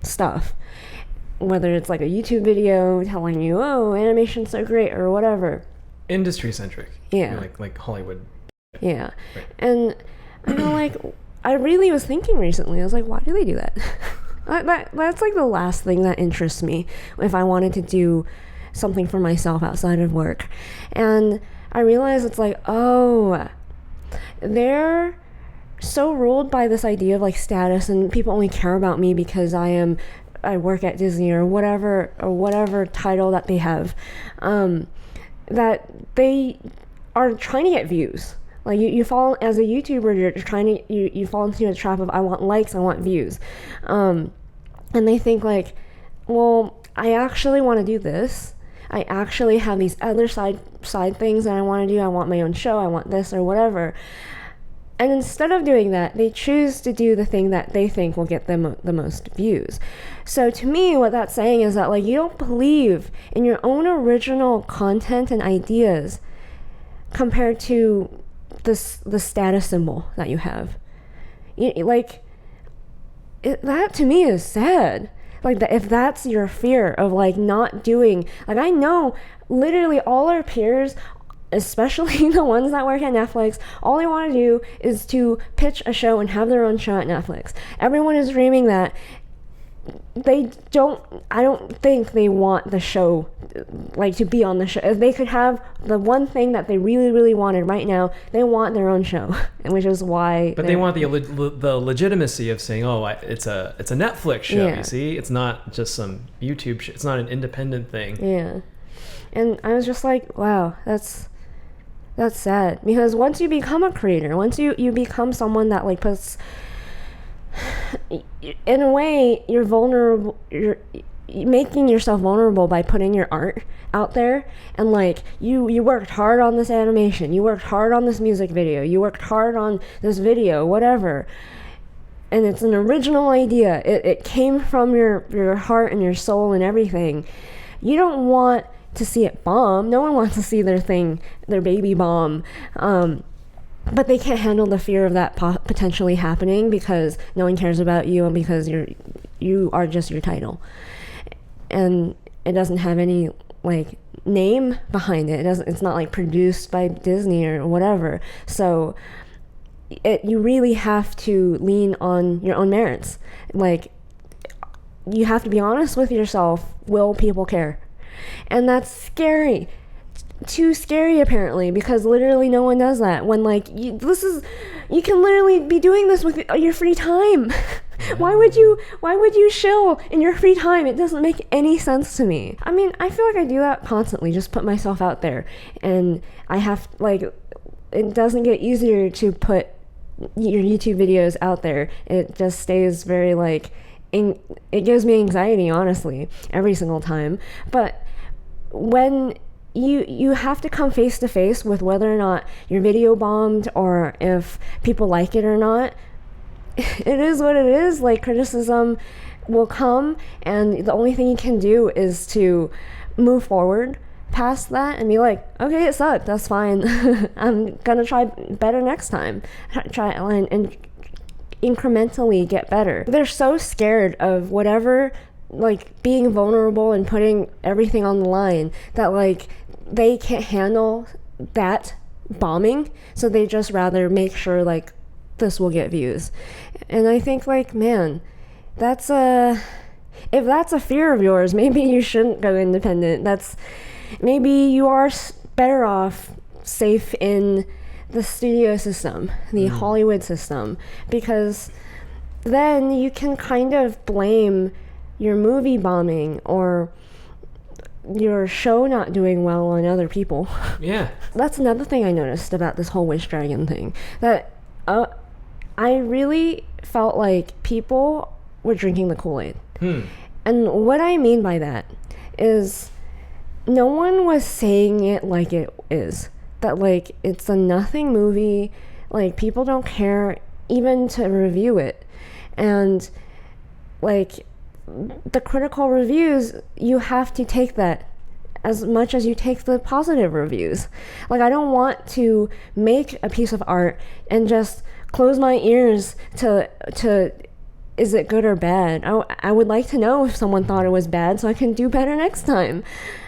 stuff. Whether it's like a YouTube video telling you, oh, animation's so great, or whatever. Industry-centric. Yeah. Like Hollywood. Yeah. Right. And I know, like, I really was thinking recently, I was like, why do they do that? That's like the last thing that interests me if I wanted to do something for myself outside of work. And I realized it's like, oh, they're so ruled by this idea of like status and people only care about me because I work at Disney or whatever title that they have, that they are trying to get views. Like you fall as a YouTuber, you're trying to you fall into a trap of I want likes, I want views, and they think like, well, I actually want to do this. I actually have these other side things that I want to do. I want my own show. I want this or whatever. And instead of doing that, they choose to do the thing that they think will get them the most views. So to me, what that's saying is that like you don't believe in your own original content and ideas compared to the status symbol that you have. That to me is sad. Like that, if that's your fear of like not doing, like I know literally all our peers, especially the ones that work at Netflix, all they want to do is to pitch a show and have their own show at Netflix. Everyone is dreaming that. I don't think they want the show, like to be on the show. If they could have the one thing that they really, really wanted right now, they want their own show, and which is why. But they want the legitimacy of saying, "Oh, it's a Netflix show." Yeah. You see, it's not just some YouTube show. It's not an independent thing. Yeah, and I was just like, wow, that's sad because once you become a creator, once you become someone that like puts. In a way, you're vulnerable. making yourself vulnerable by putting your art out there, and like you worked hard on this animation, you worked hard on this music video, you worked hard on this video, whatever, and it's an original idea, it came from your heart and your soul and everything. You don't want to see it bomb. No one wants to see their baby bomb, but they can't handle the fear of that potentially happening because no one cares about you and because you are just your title, and it doesn't have any like name behind it. It's not like produced by Disney or whatever. So you really have to lean on your own merits. Like, you have to be honest with yourself. Will people care? And that's scary. Too scary, apparently, because literally no one does that. When like you can literally be doing this with your free time. Why would you shill in your free time? It doesn't make any sense to me. I mean, I feel like I do that constantly, just put myself out there, and I have like, it doesn't get easier to put your YouTube videos out there. It just stays very like, it gives me anxiety, honestly, every single time. But when you have to come face to face with whether or not your video bombed or if people like it or not, it is what it is. Like, criticism will come, and the only thing you can do is to move forward past that and be like, okay, it sucked, that's fine. I'm gonna try better next time. Try and incrementally get better. They're so scared of whatever, like being vulnerable and putting everything on the line, that like they can't handle that bombing, so they just rather make sure like this will get views. And I think like, man, if that's a fear of yours, maybe you shouldn't go independent. Maybe you are better off safe in the studio system, the Hollywood system, because then you can kind of blame your movie bombing or your show not doing well on other people. Yeah. That's another thing I noticed about this whole Wish Dragon thing, that I really felt like people were drinking the Kool-Aid. And what I mean by that is no one was saying it like it is. That like it's a nothing movie, like people don't care even to review it. And like the critical reviews, you have to take that as much as you take the positive reviews. Like, I don't want to make a piece of art and just close my ears to is it good or bad. I would like to know if someone thought it was bad so I can do better next time.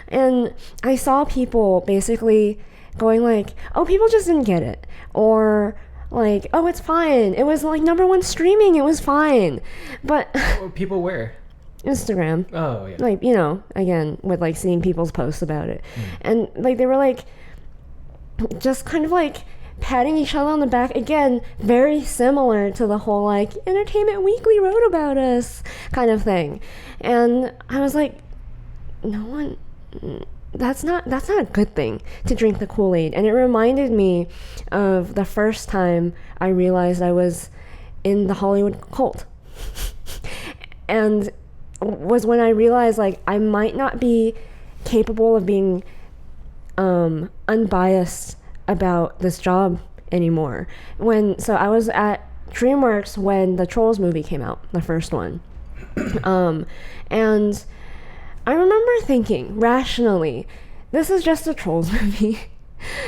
And I saw people basically going like, oh, people just didn't get it, or like, oh, it's fine, it was like #1 streaming, it was fine. But people where? Instagram. Oh yeah. Like, you know, again, with like seeing people's posts about it. And like they were like just kind of like patting each other on the back, again, very similar to the whole like Entertainment Weekly wrote about us kind of thing. And I was like, no one, that's not a good thing to drink the Kool-Aid. And it reminded me of the first time I realized I was in the Hollywood cult. And was when I realized like I might not be capable of being unbiased about this job anymore. So I was at DreamWorks when the Trolls movie came out, the first one. And I remember thinking rationally, this is just a Trolls movie.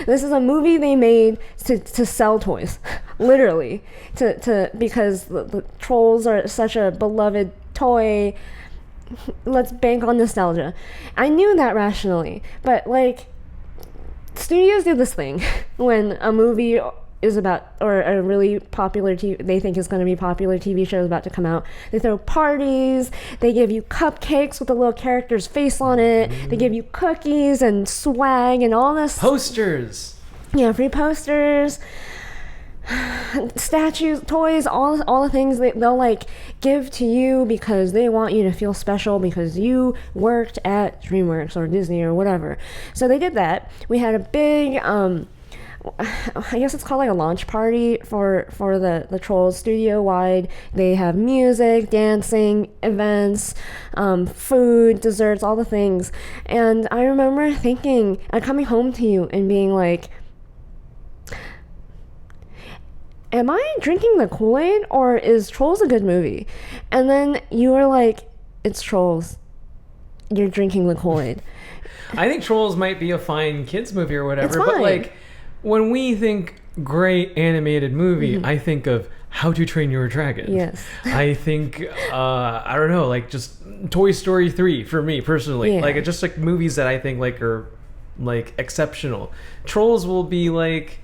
This is a movie they made to sell toys, literally, because the Trolls are such a beloved toy. Let's bank on nostalgia. I knew that rationally, but like, studios do this thing when a movie is about, or a really popular they think is going to be popular TV show is about to come out. They throw parties, they give you cupcakes with a little character's face on it, they give you cookies and swag and all this. Posters. Yeah, free posters, statues, toys, all the things they'll like give to you because they want you to feel special because you worked at DreamWorks or Disney or whatever. So they did that. We had a big I guess it's called like a launch party for the Trolls studio wide. They have music, dancing, events, food, desserts, all the things. And I remember thinking, coming home to you and being like, am I drinking the Kool-Aid, or is Trolls a good movie? And then you were like, it's Trolls. You're drinking the Kool-Aid. I think Trolls might be a fine kids movie or whatever, it's fine. But like when we think great animated movie, I think of How to Train Your Dragon. Yes. I think I don't know, like just Toy Story 3 for me personally. Yeah. Like it's just like movies that I think like are like exceptional. Trolls will be like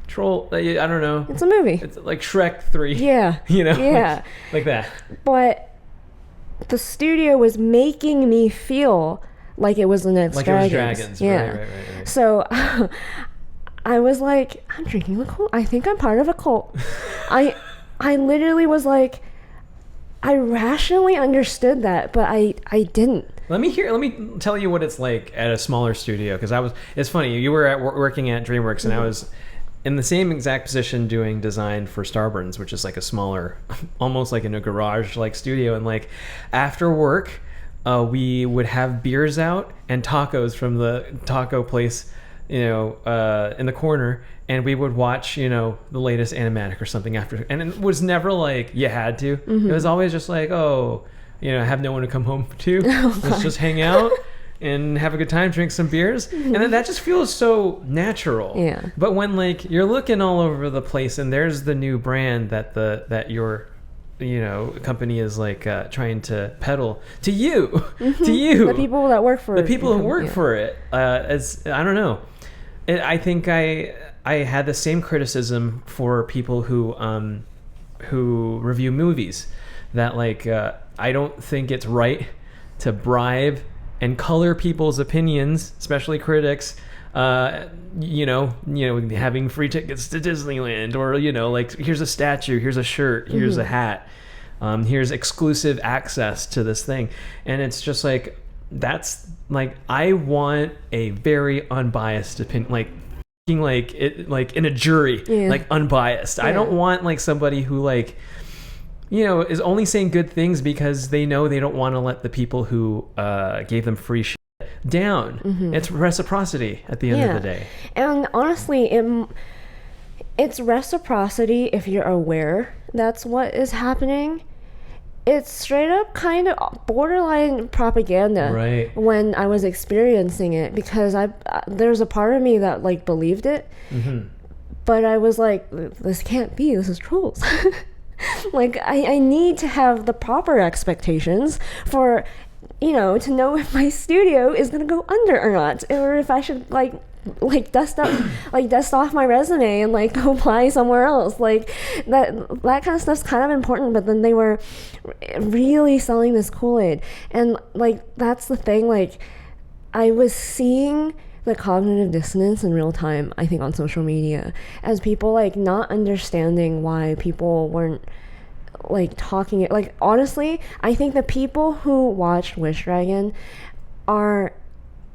I don't know. It's a movie. It's like Shrek 3. Yeah. You know? Yeah. Like that. But the studio was making me feel like it was the next like Dragons. It was Dragons. Yeah. Right. So I was like, I'm drinking the cult. I think I'm part of a cult. I literally was like, I rationally understood that, but I didn't. Let me tell you what it's like at a smaller studio, because it's funny, you were working at DreamWorks and I was in the same exact position doing design for Starburns, which is like a smaller, almost like in a garage like studio, and like after work we would have beers out and tacos from the taco place, in the corner, and we would watch, the latest animatic or something after. And it was never like you had to. It was always just like, I have no one to come home to. Let's just hang out and have a good time, drink some beers. And then that just feels so natural. Yeah. But when like you're looking all over the place and there's the new brand that your company is like trying to peddle to you, the people that work for the people who work for it, as I don't know. I think I had the same criticism for people who review movies, that like I don't think it's right to bribe and color people's opinions, especially critics, having free tickets to Disneyland, or like here's a statue, here's a shirt, here's a hat, here's exclusive access to this thing. And it's just like, that's like, I want a very unbiased opinion, like in a jury, like unbiased. I don't want like somebody who like is only saying good things because they know they don't want to let the people who gave them free shit down. It's reciprocity at the end of the day. And honestly, it's reciprocity if you're aware that's what is happening. It's straight up kind of borderline propaganda when I was experiencing it, because there's a part of me that like believed it, but I was like, this can't be, this is Trolls. Like I need to have the proper expectations for to know if my studio is gonna go under or not, or if I should like dust off my resume and like go apply somewhere else. Like that kind of stuff's kind of important. But then they were really selling this Kool-Aid, and like that's the thing. Like I was seeing the cognitive dissonance in real time, I think, on social media, as people like not understanding why people weren't like talking it. Like honestly, I think the people who watched Wish Dragon are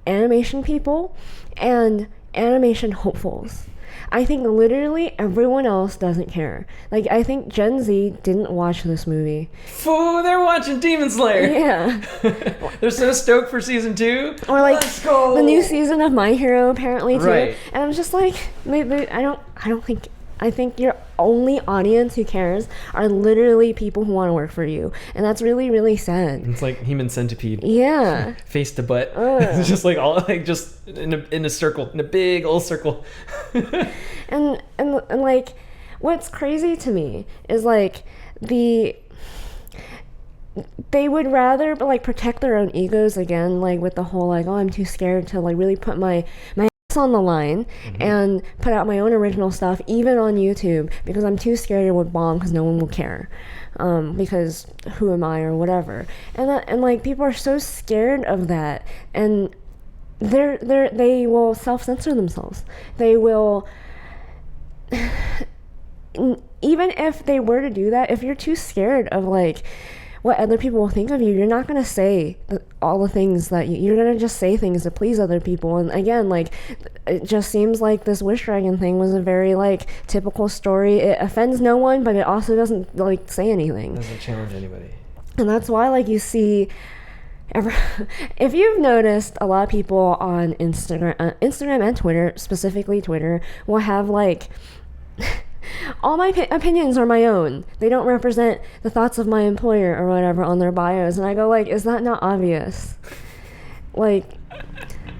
animation people and animation hopefuls. I think literally everyone else doesn't care. Like I think Gen Z didn't watch this movie. Fool, they're watching Demon Slayer. Yeah. They're so stoked for season 2. Or like let's go. The new season of My Hero apparently too. Right. And I'm just like, I think your only audience who cares are literally people who want to work for you, and that's really, really sad. It's like Human Centipede. Yeah. Face to butt. It's just like all like just in a circle, in a big old circle. and like, what's crazy to me is like they would rather like protect their own egos again, like with the whole like, oh, I'm too scared to like really put my on the line and put out my own original stuff even on YouTube, because I'm too scared it would bomb because no one will care, because who am I or whatever. And like people are so scared of that, and they will self-censor themselves. They will even if they were to do that, if you're too scared of like what other people will think of you, you're not going to say all the things that you're going to just say things to please other people. And again, like, it just seems like this wish dragon thing was a very, like, typical story. It offends no one, but it also doesn't, like, say anything. Doesn't challenge anybody. And that's why, like, you see, if you've noticed, a lot of people on Instagram and Twitter, specifically Twitter, will have, like, all my opinions are my own. They don't represent the thoughts of my employer or whatever on their bios. And I go, like, is that not obvious? Like,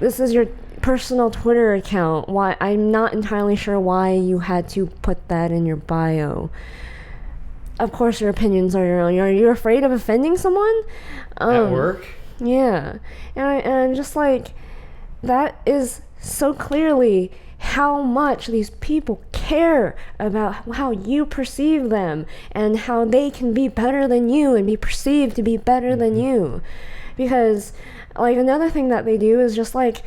this is your personal Twitter account. Why? I'm not entirely sure why you had to put that in your bio. Of course your opinions are your own. Are you afraid of offending someone? At work? Yeah. And I'm just like, that is so clearly how much these people care about how you perceive them and how they can be better than you and be perceived to be better than you. Because, like, another thing that they do is just, like,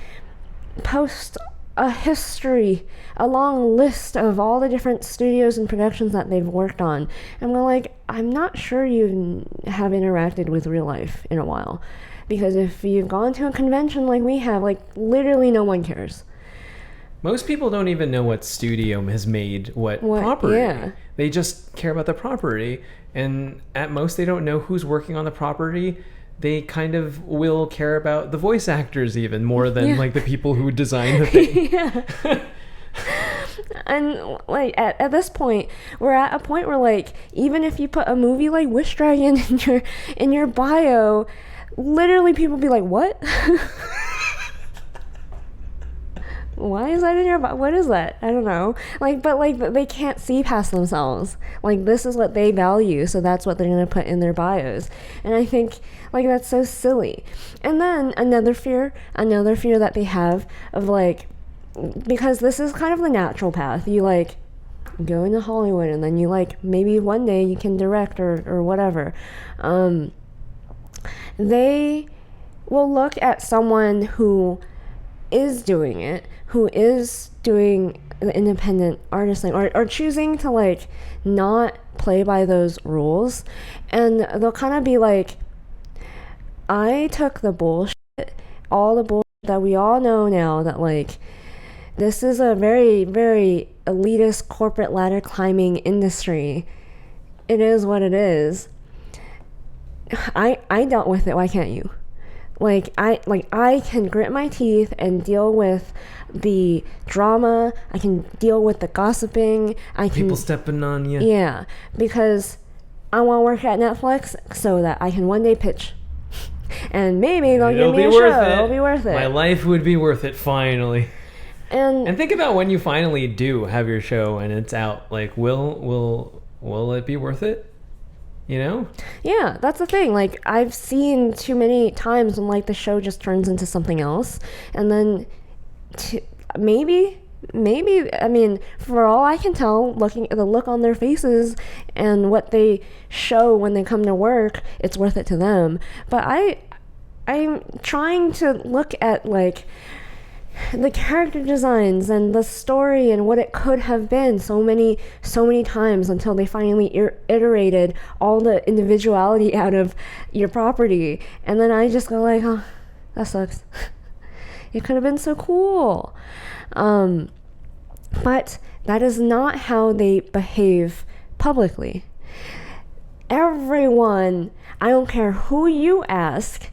post a history, a long list of all the different studios and productions that they've worked on. And we're like, I'm not sure you have interacted with real life in a while. Because if you've gone to a convention like we have, like, literally no one cares. Most people don't even know what studio has made what property. Yeah. They just care about the property, and at most they don't know who's working on the property. They kind of will care about the voice actors even more than like the people who design the thing. Yeah. And like at this point, we're at a point where, like, even if you put a movie like Wish Dragon in your bio, literally people be like, what? Why is that in your bio? What is that? I don't know. Like, but like they can't see past themselves. Like, this is what they value, so that's what they're gonna put in their bios. And I think, like, that's so silly. And then another fear that they have of, like, because this is kind of the natural path. You, like, go into Hollywood and then you, like, maybe one day you can direct or whatever. They will look at someone who is doing it, who is doing the independent artist thing, or choosing to, like, not play by those rules, and they'll kind of be like, I took the bullshit, all the bullshit that we all know now, that, like, this is a very, very elitist corporate ladder climbing industry. It is what it is. I dealt with it, why can't you? I can grit my teeth and deal with the drama. I can deal with the gossiping. People stepping on you. Yeah, because I want to work at Netflix so that I can one day pitch. And maybe they'll give me a show. It'll be worth it. My life would be worth it, finally. And think about when you finally do have your show and it's out. Like, will it be worth it? You know? Yeah, that's the thing. Like, I've seen too many times when, like, the show just turns into something else. And then maybe, I mean, for all I can tell, looking at the look on their faces and what they show when they come to work, it's worth it to them. But I'm trying to look at, like, the character designs and the story and what it could have been so many times until they finally iterated all the individuality out of your property. And then I just go like, oh, that sucks. It could have been so cool. But that is not how they behave publicly. Everyone, I don't care who you ask,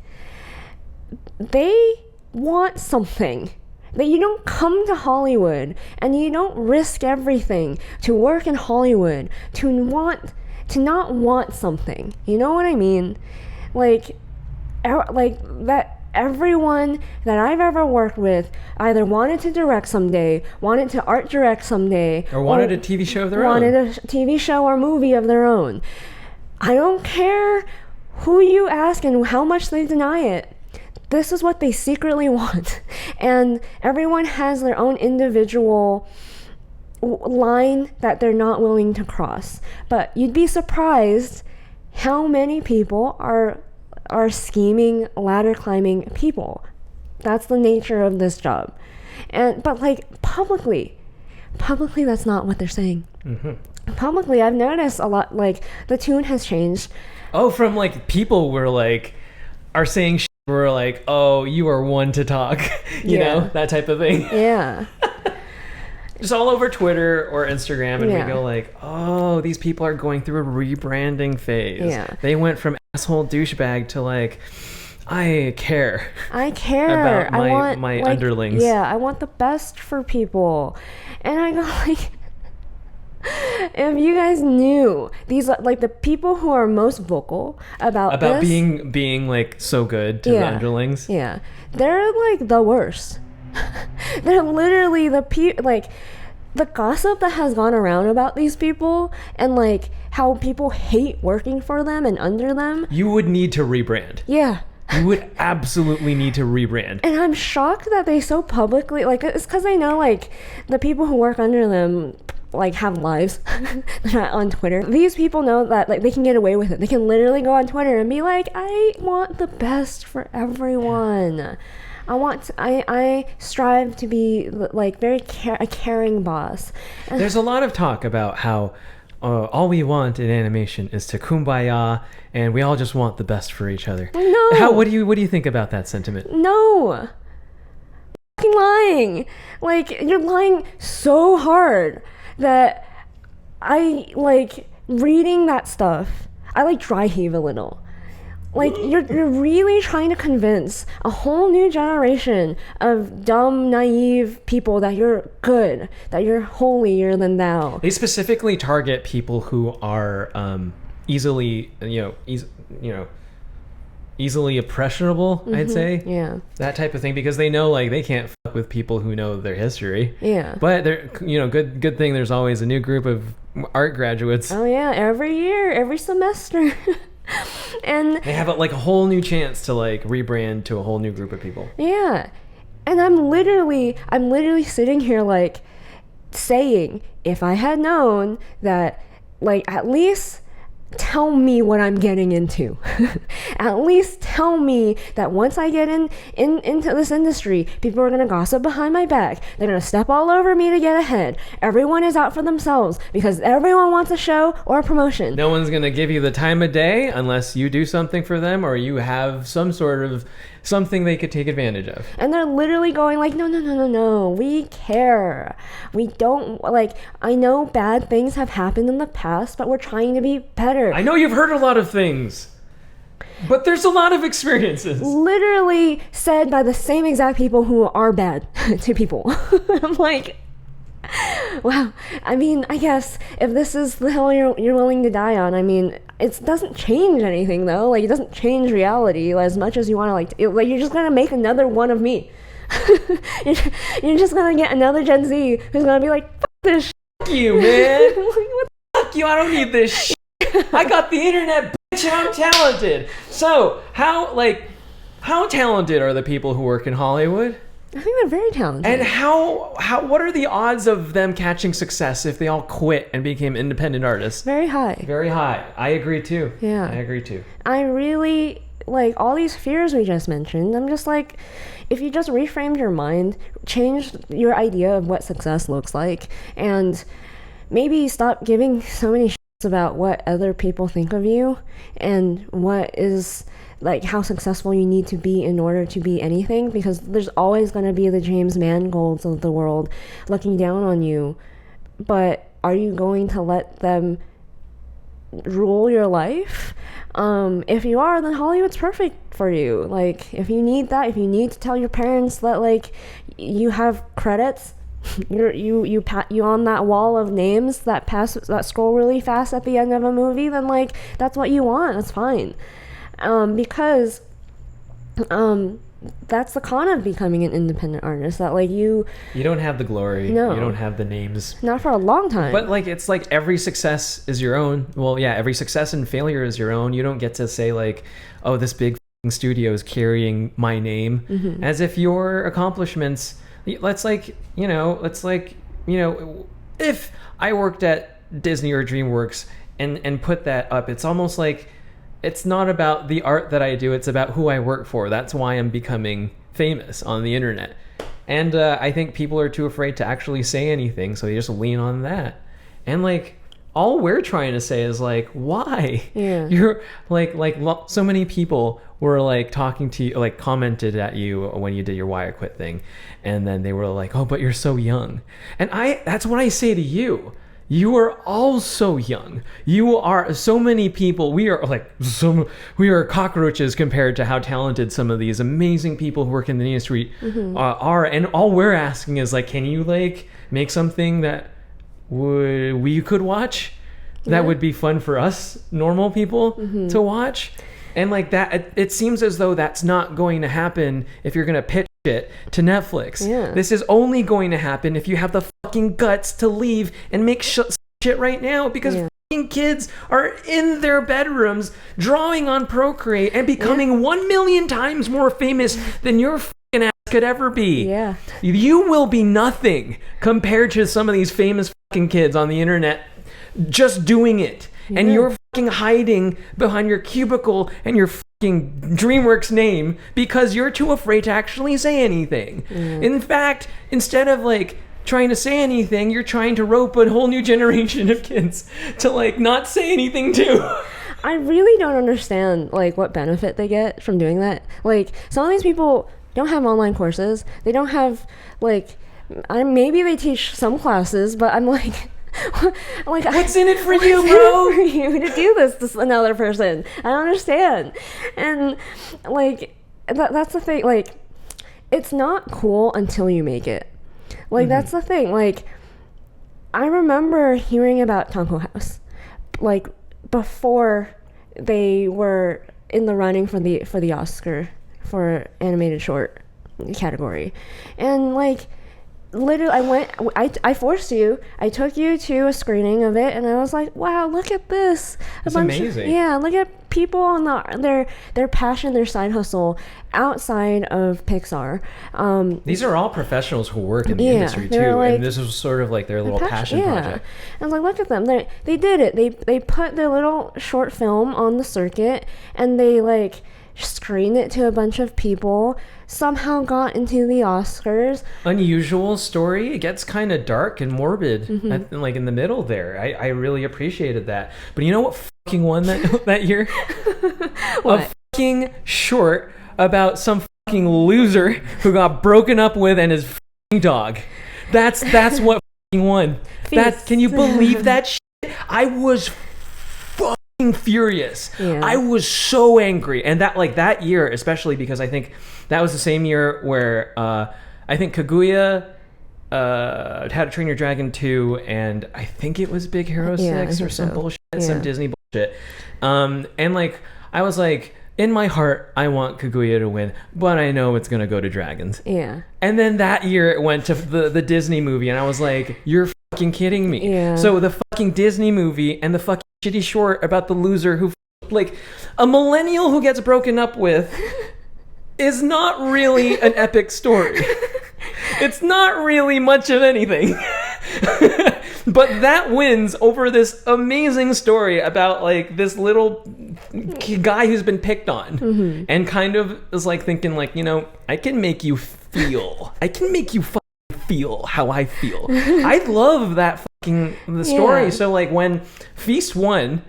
they want something. That you don't come to Hollywood and you don't risk everything to work in Hollywood to not want something. You know what I mean? Like that. Everyone that I've ever worked with either wanted to direct someday, wanted to art direct someday, or wanted a TV show of their own. Wanted a TV show or movie of their own. I don't care who you ask and how much they deny it. This is what they secretly want. And everyone has their own individual line that they're not willing to cross. But you'd be surprised how many people are scheming, ladder climbing people. That's the nature of this job. But like publicly that's not what they're saying. Mm-hmm. publicly, I've noticed a lot, like, the tune has changed. Oh, from like people were like, are saying we're like, oh, you are one to talk, you know, that type of thing. Yeah. Just all over Twitter or Instagram, and we go like, oh, these people are going through a rebranding phase. Yeah. They went from asshole douchebag to like, I care about my underlings. Yeah, I want the best for people. And I go like, if you guys knew these, like, the people who are most vocal about this, being like so good to the underlings. Yeah. They're like the worst. They're literally like the gossip that has gone around about these people, and like how people hate working for them and under them. You would need to rebrand. Yeah. You would absolutely need to rebrand. And I'm shocked that they so publicly, like, it's because I know, like, the people who work under them, like, have lives. They're not on Twitter. These people know that, like, they can get away with it. They can literally go on Twitter and be like, I want the best for everyone. I strive to be, like, a caring boss. And there's a lot of talk about how all we want in animation is to kumbaya, and we all just want the best for each other. No. What do you think about that sentiment? No. Fucking lying. Like, you're lying so hard that I, like, reading that stuff, I, like, dry heave a little. Like, you're really trying to convince a whole new generation of dumb, naive people that you're good, that you're holier than thou. They specifically target people who are easily, easily impressionable, I'd say. Yeah. That type of thing, because they know, like, they can't fuck with people who know their history. Yeah. But they're, good thing there's always a new group of art graduates. Oh yeah, every year, every semester. And they have a whole new chance to like rebrand to a whole new group of people. Yeah. And I'm literally sitting here like saying, if I had known that, like, at least tell me what I'm getting into. At least tell me that once I get into this industry, people are going to gossip behind my back. They're going to step all over me to get ahead. Everyone is out for themselves because everyone wants a show or a promotion. No one's going to give you the time of day unless you do something for them or you have some sort of something they could take advantage of. And they're literally going like, no, we care. We don't, like, I know bad things have happened in the past, but we're trying to be better. I know you've heard a lot of things, but there's a lot of experiences. Literally said by the same exact people who are bad to people. I'm like, wow. I mean, I guess if this is the hill you're willing to die on, I mean, it doesn't change anything though. Like, it doesn't change reality as much as you want to, like, you're just gonna make another one of me. you're just gonna get another Gen Z who's gonna be like, fuck this shit. Fuck you, man. Fuck you, I don't need this shit. I got the internet, bitch, and I'm talented. So, how talented are the people who work in Hollywood? I think they're very talented. And what are the odds of them catching success if they all quit and became independent artists? Very high. Very high. I agree too. Yeah. I agree too. I really, like, all these fears we just mentioned, I'm just like, if you just reframed your mind, changed your idea of what success looks like, and maybe stop giving so many shits about what other people think of you and what is, like, how successful you need to be in order to be anything, because there's always going to be the James Mangolds of the world looking down on you. But are you going to let them rule your life? If you are, then Hollywood's perfect for you. Like, if you need that, if you need to tell your parents that, like, you have credits, you on that wall of names that scroll really fast at the end of a movie, then, like, that's what you want. That's fine. Because that's the con of becoming an independent artist, that, like, you don't have the glory. No. You don't have the names. Not for a long time. But, like, it's like every success is your own. Well, yeah, every success and failure is your own. You don't get to say, like, oh, this big studio is carrying my name. Mm-hmm. As if your accomplishments, if I worked at Disney or DreamWorks and put that up, it's almost like it's not about the art that I do, it's about who I work for. That's why I'm becoming famous on the internet. And I think people are too afraid to actually say anything, so they just lean on that. And, like, all we're trying to say is like, why? Yeah. You're like so many people were like talking to you, like commented at you when you did your Why I Quit thing, and then they were like, oh, but you're so young. And that's what I say to you. You are all so young. You are so many people. We are cockroaches compared to how talented some of these amazing people who work in the industry are. And all we're asking is like, can you like make something that we could watch that would be fun for us normal people to watch? And like that, it seems as though that's not going to happen if you're going to pitch it to Netflix. Yeah. This is only going to happen if you have the fucking guts to leave and make shit right now, because fucking kids are in their bedrooms drawing on Procreate and becoming 1 million times more famous than your fucking ass could ever be. Yeah. You will be nothing compared to some of these famous fucking kids on the internet just doing it. Yeah. And you're fucking hiding behind your cubicle and your fucking DreamWorks name because you're too afraid to actually say anything. In fact, instead of like trying to say anything, you're trying to rope a whole new generation of kids to like not say anything too. I really don't understand like what benefit they get from doing that. Like, some of these people don't have online courses. They don't have like, maybe they teach some classes, but I'm like what's in it for you, bro? For you to do this to another person? I don't understand. And like that's the thing. Like, it's not cool until you make it. Like that's the thing. Like, I remember hearing about Tonko House like before they were in the running for the Oscar for animated short category, and like, literally, I forced you. I took you to a screening of it, and I was like, "Wow, look at this! It's amazing." Look at people on their passion, their side hustle outside of Pixar. These are all professionals who work in the industry too, like, and this was sort of like their little passion project. I was like, look at them. They did it. They put their little short film on the circuit, and they like screened it to a bunch of people, somehow got into the Oscars. Unusual story. It gets kind of dark and morbid like in the middle there. I really appreciated that. But you know what fucking won that year? What? A fucking short about some fucking loser who got broken up with and his fucking dog. That's what fucking won. Can you believe that shit? I was furious. I was so angry. And that year, especially because I think that was the same year where I think Kaguya, How to Train Your Dragon 2, and I think it was Big Hero 6 or some bullshit, some Disney bullshit. And like, I was like, in my heart, I want Kaguya to win, but I know it's gonna go to dragons. Yeah. And then that year it went to the Disney movie, and I was like, you're fucking kidding me. Yeah. So the fucking Disney movie and the fucking shitty short about the loser who, like, a millennial who gets broken up with is not really an epic story. It's not really much of anything. But that wins over this amazing story about like this little guy who's been picked on and kind of is like thinking like, you know, I can make you feel how I feel. I love that the story. So like when Feast won,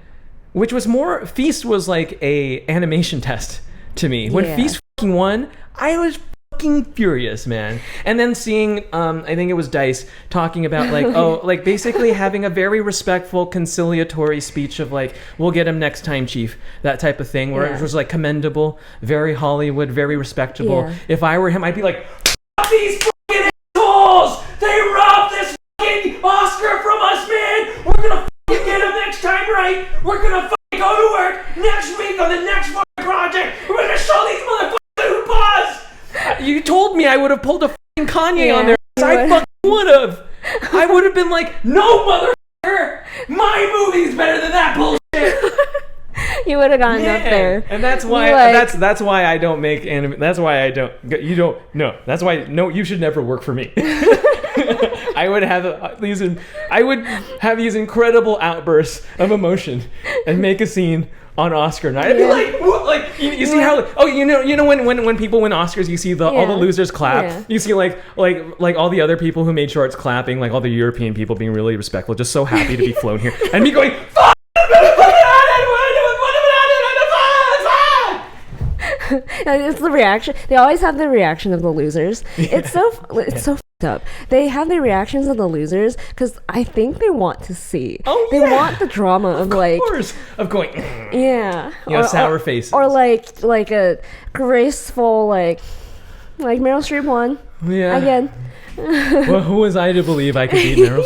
which was more, Feast was like a animation test to me. When Feast won, I was fucking furious, man. And then seeing I think it was Dice talking about like, oh, like basically having a very respectful conciliatory speech of like, we'll get him next time, Chief, that type of thing, where it was like commendable, very Hollywood, very respectable. If I were him, I'd be like, fuck these fucking assholes, they robbed this fucking Oscar from us, man. We're gonna fucking get him next time, right? We're gonna fucking go to work next week on the next fucking project. We're gonna show these motherfuckers who pause. You told me I would have pulled a fucking Kanye on there. I fucking would have. I would have been like, no, motherfucker, my movie's better than that bullshit. You would have gone up there. And that's why that's why I don't make anime. That's why I don't. You don't. No. That's why. No. You should never work for me. I would have these incredible outbursts of emotion and make a scene on Oscar night. I'd be like, what? like you see how when people win Oscars, you see all the losers clap. Yeah. You see like all the other people who made shorts clapping, like all the European people being really respectful, just so happy to be flown here, and me going, fuck! It's the reaction. They always have the reaction of the losers. It's so fucked up. They have the reactions of the losers because I think they want to see. They want the drama of course. Of going. Yeah. Sour faces. Or like a graceful like Meryl Streep won. Yeah. Again. Well, who was I to believe I could beat Meryl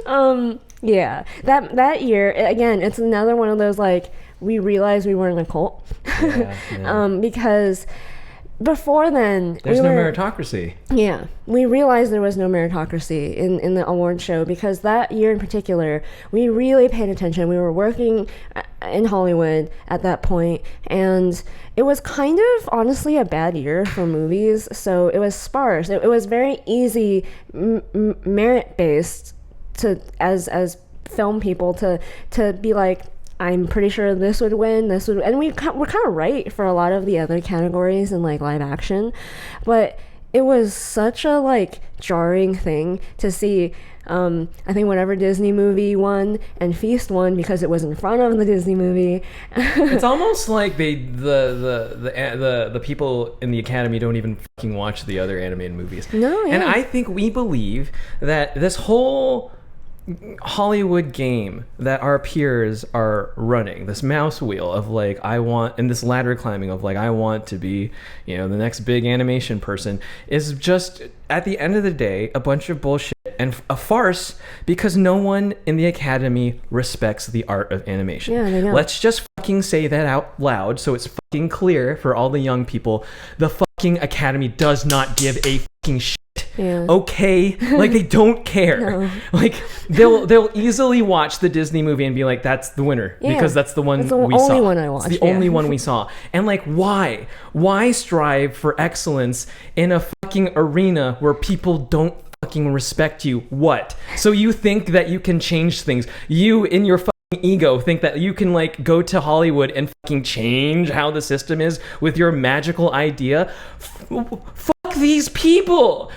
Streep? Yeah. That year again, it's another one of those like. We realized we were in a cult because before then there's no meritocracy. Yeah, we realized there was no meritocracy in the award show because that year in particular we really paid attention. We were working in Hollywood at that point, and it was kind of honestly a bad year for movies. So it was sparse. It was very easy merit based to as film people to be like, I'm pretty sure this would win, and we're kind of right for a lot of the other categories in like live action, but it was such a like jarring thing to see. I think whatever Disney movie won and Feast won because it was in front of the Disney movie. It's almost like the people in the Academy don't even fucking watch the other animated movies. No, yeah. And I think we believe that this whole Hollywood game that our peers are running, this mouse wheel of like and this ladder climbing of like I want to be the next big animation person, is just at the end of the day a bunch of bullshit and a farce because no one in the Academy respects the art of animation. Yeah, they don't. Let's just fucking say that out loud so it's fucking clear for all the young people. The fucking Academy does not give a fucking shit. Yeah. Okay, like they don't care. No. Like they'll easily watch the Disney movie and be like, "That's the winner," because that's the one we saw. It's the only one I watched. It's the only one we saw. And like, why strive for excellence in a fucking arena where people don't fucking respect you? What? So you think that you can change things? You in your fucking ego think that you can like go to Hollywood and fucking change how the system is with your magical idea? Fuck these people.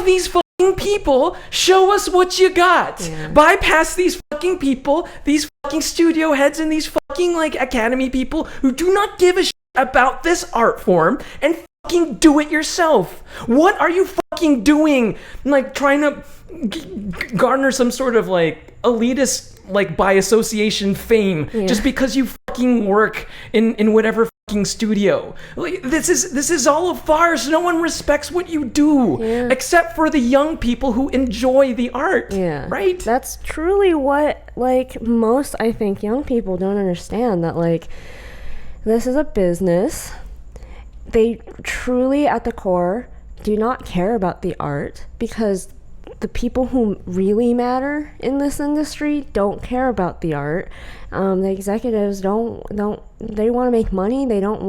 These fucking people, show us what you got. Bypass these fucking people, these fucking studio heads and these fucking like Academy people who do not give a shit about this art form, and fucking do it yourself. What are you fucking doing? Like trying to garner some sort of like elitist like by association fame just because you fucking work in whatever fucking studio. Like this is all a farce. No one respects what you do except for the young people who enjoy the art. Right? That's truly what like most I think young people don't understand, that like this is a business. They truly at the core do not care about the art because the people who really matter in this industry don't care about the art. The executives don't they want to make money. They don't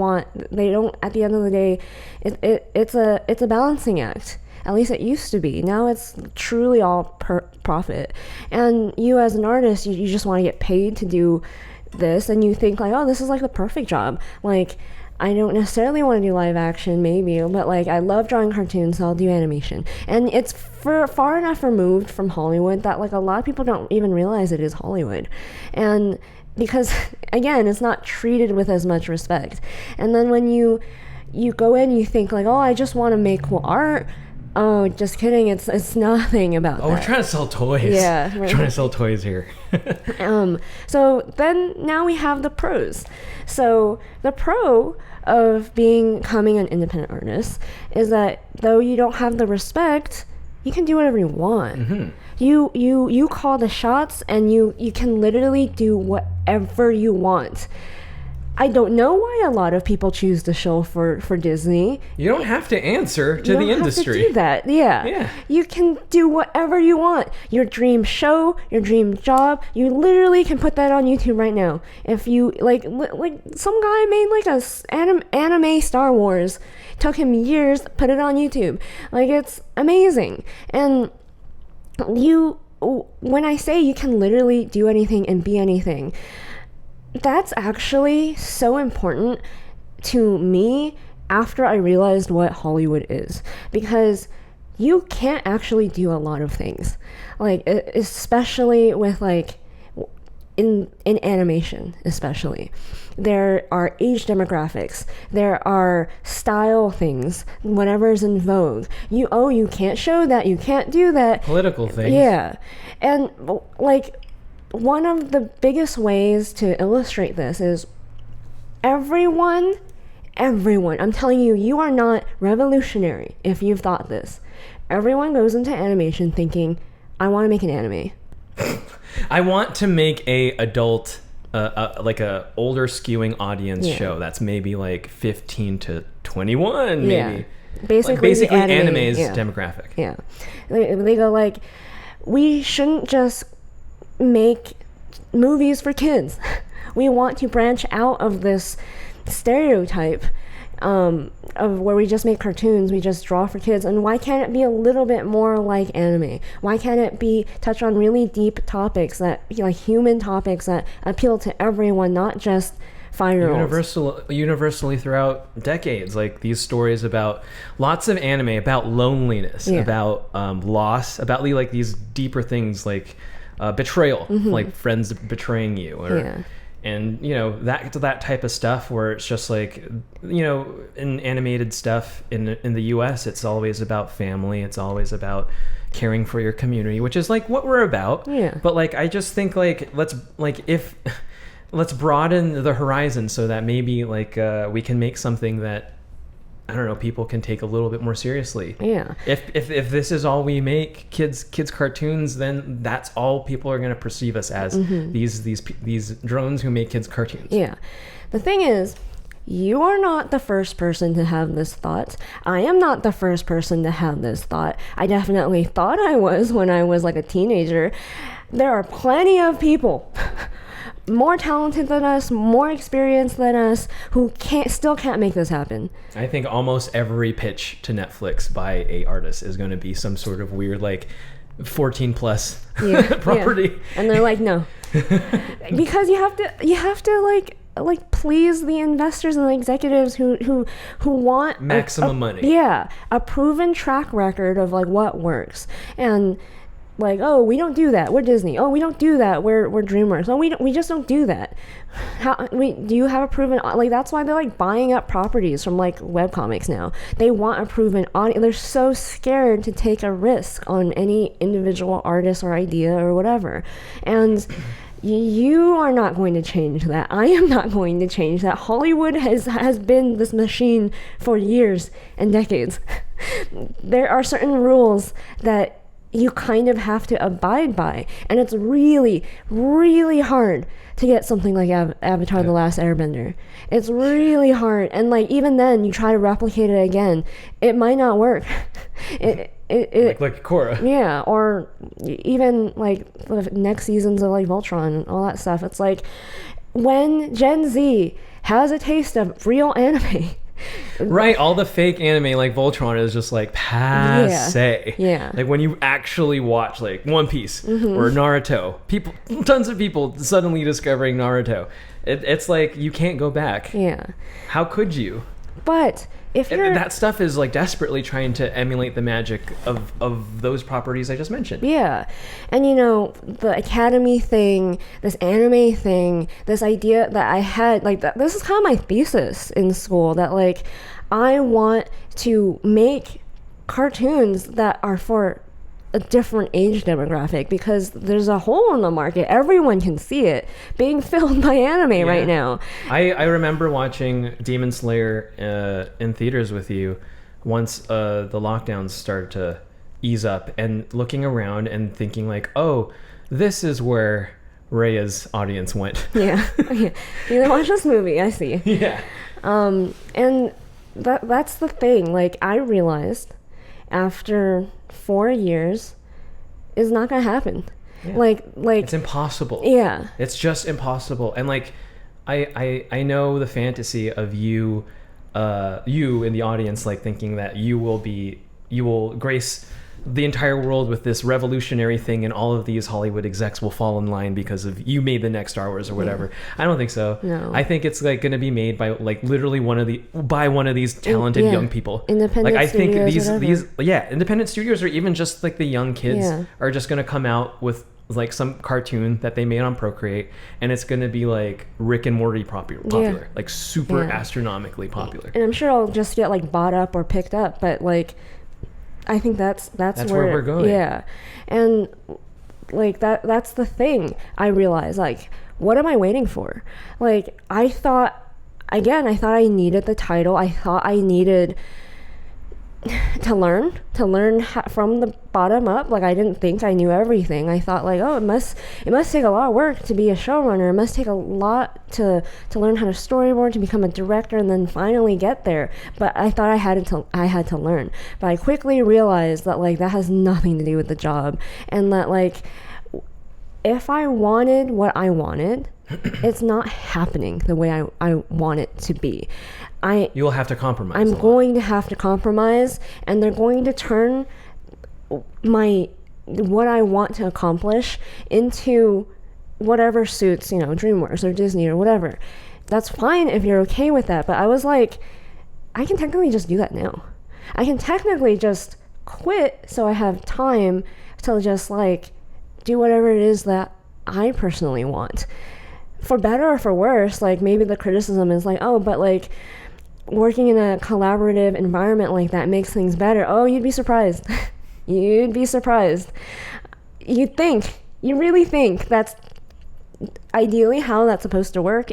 at the end of the day, it's a balancing act. At least it used to be. Now it's truly all profit. And you as an artist, you just want to get paid to do this, and you think like, oh, this is like the perfect job. Like, I don't necessarily want to do live action, maybe, but like I love drawing cartoons, so I'll do animation. And it's far enough removed from Hollywood that like a lot of people don't even realize it is Hollywood. And because again, it's not treated with as much respect. And then when you go in, you think like, oh, I just want to make cool art. Oh, just kidding. It's nothing about that. Oh, we're trying to sell toys. Yeah. We're trying to sell toys here. So then now we have the pros. So the pro of becoming an independent artist is that though you don't have the respect, you can do whatever you want. Mm-hmm. You call the shots, and you can literally do whatever you want. I don't know why a lot of people choose to show for Disney. You don't have to answer to the industry. You don't have to do that. Yeah. You can do whatever you want. Your dream show, your dream job, you literally can put that on YouTube right now. If you like some guy made like a anime Star Wars. It took him years to put it on YouTube. Like, it's amazing. And when I say you can literally do anything and be anything, That's actually so important to me after I realized what Hollywood is, because you can't actually do a lot of things, like especially with like in animation. Especially there are age demographics, there are style things, whatever's in vogue. You can't show that, you can't do that, political things. Yeah. And like one of the biggest ways to illustrate this is everyone, I'm telling you, you are not revolutionary if you've thought this. Everyone goes into animation thinking, I want to make an anime. I want to make a adult, like a older skewing audience show that's maybe like 15 to 21, maybe. Yeah. Basically anime's demographic. Yeah. They go like, we shouldn't just make movies for kids. We want to branch out of this stereotype of where we just make cartoons, we just draw for kids, and why can't it be a little bit more like anime? Why can't it be touch on really deep topics, that like human topics that appeal to everyone, not just 5-year-olds? Universally throughout decades, like these stories about lots of anime about loneliness, about loss, about like these deeper things like betrayal, like friends betraying you, or and that type of stuff where it's just like, in animated stuff in the US, it's always about family, it's always about caring for your community, which is like what we're about. But like I just think like let's broaden the horizon so that maybe like we can make something that, I don't know, people can take a little bit more seriously. If this is all we make, kids cartoons, then that's all people are going to perceive us as, these drones who make kids cartoons. The thing is, you are not the first person to have this thought. I am not the first person to have this thought. I definitely thought I was when I was like a teenager. There are plenty of people more talented than us, more experienced than us, who still can't make this happen. I think almost every pitch to Netflix by a artist is going to be some sort of weird like 14 plus property. And they're like, no. Because you have to like please the investors and the executives who want maximum money. A proven track record of like what works. And like, oh, we don't do that, we're Disney. Oh, we don't do that, we're DreamWorks. Oh, we just don't do that. Do you have a proven, like, that's why they're like buying up properties from like webcomics now. They want a proven audience. They're so scared to take a risk on any individual artist or idea or whatever. And you are not going to change that. I am not going to change that. Hollywood has been this machine for years and decades. There are certain rules that you kind of have to abide by, and it's really, really hard to get something like Avatar: The Last Airbender. It's really hard, and like even then, you try to replicate it again, it might not work. Like Korra. Or even like the next seasons of like Voltron and all that stuff. It's like when Gen Z has a taste of real anime. Right, all the fake anime like Voltron is just like passe. Like when you actually watch like One Piece or Naruto, tons of people suddenly discovering Naruto. It's like you can't go back. How could you? But if you're... that stuff is like desperately trying to emulate the magic of those properties I just mentioned. And the Academy thing, this anime thing, this idea that I had, like, this is kind of my thesis in school, that like I want to make cartoons that are for a different age demographic, because there's a hole in the market. Everyone can see it being filled by anime right now. I remember watching Demon Slayer in theaters with you once the lockdowns started to ease up, and looking around and thinking like, oh, this is where Rhea's audience went. You watch this movie, I see. And that's the thing. Like, I realized after 4 years is not gonna happen. Like it's impossible. It's just impossible. And like I know the fantasy of you in the audience, like thinking that you will grace the entire world with this revolutionary thing, and all of these Hollywood execs will fall in line because of you made the next Star Wars or whatever. I don't think so. No. I think it's like going to be made by like literally one of these talented young people. Independent like I think studios, these independent studios, or even just like the young kids are just going to come out with like some cartoon that they made on Procreate, and it's going to be like Rick and Morty popular, like super astronomically popular. And I'm sure it'll just get like bought up or picked up, but like I think that's where we're going. Yeah. And like that's the thing I realized, like, what am I waiting for? Like, I thought I needed the title. I thought I needed to learn from the bottom up. Like, I didn't think I knew everything. I thought like, oh, it must take a lot of work to be a showrunner. It must take a lot to learn how to storyboard, to become a director, and then finally get there. But I thought I had to learn. But I quickly realized that like that has nothing to do with the job, and that like if I wanted what I wanted, it's not happening the way I want it to be. You'll have to compromise. I'm going to have to compromise, and they're going to turn what I want to accomplish into whatever suits, DreamWorks or Disney or whatever. That's fine if you're okay with that, but I was like, I can technically just do that now. I can technically just quit so I have time to just like do whatever it is that I personally want. For better or for worse, like maybe the criticism is like, oh, but like working in a collaborative environment like that makes things better. Oh, you'd be surprised. You'd be surprised. You really think that's ideally how that's supposed to work,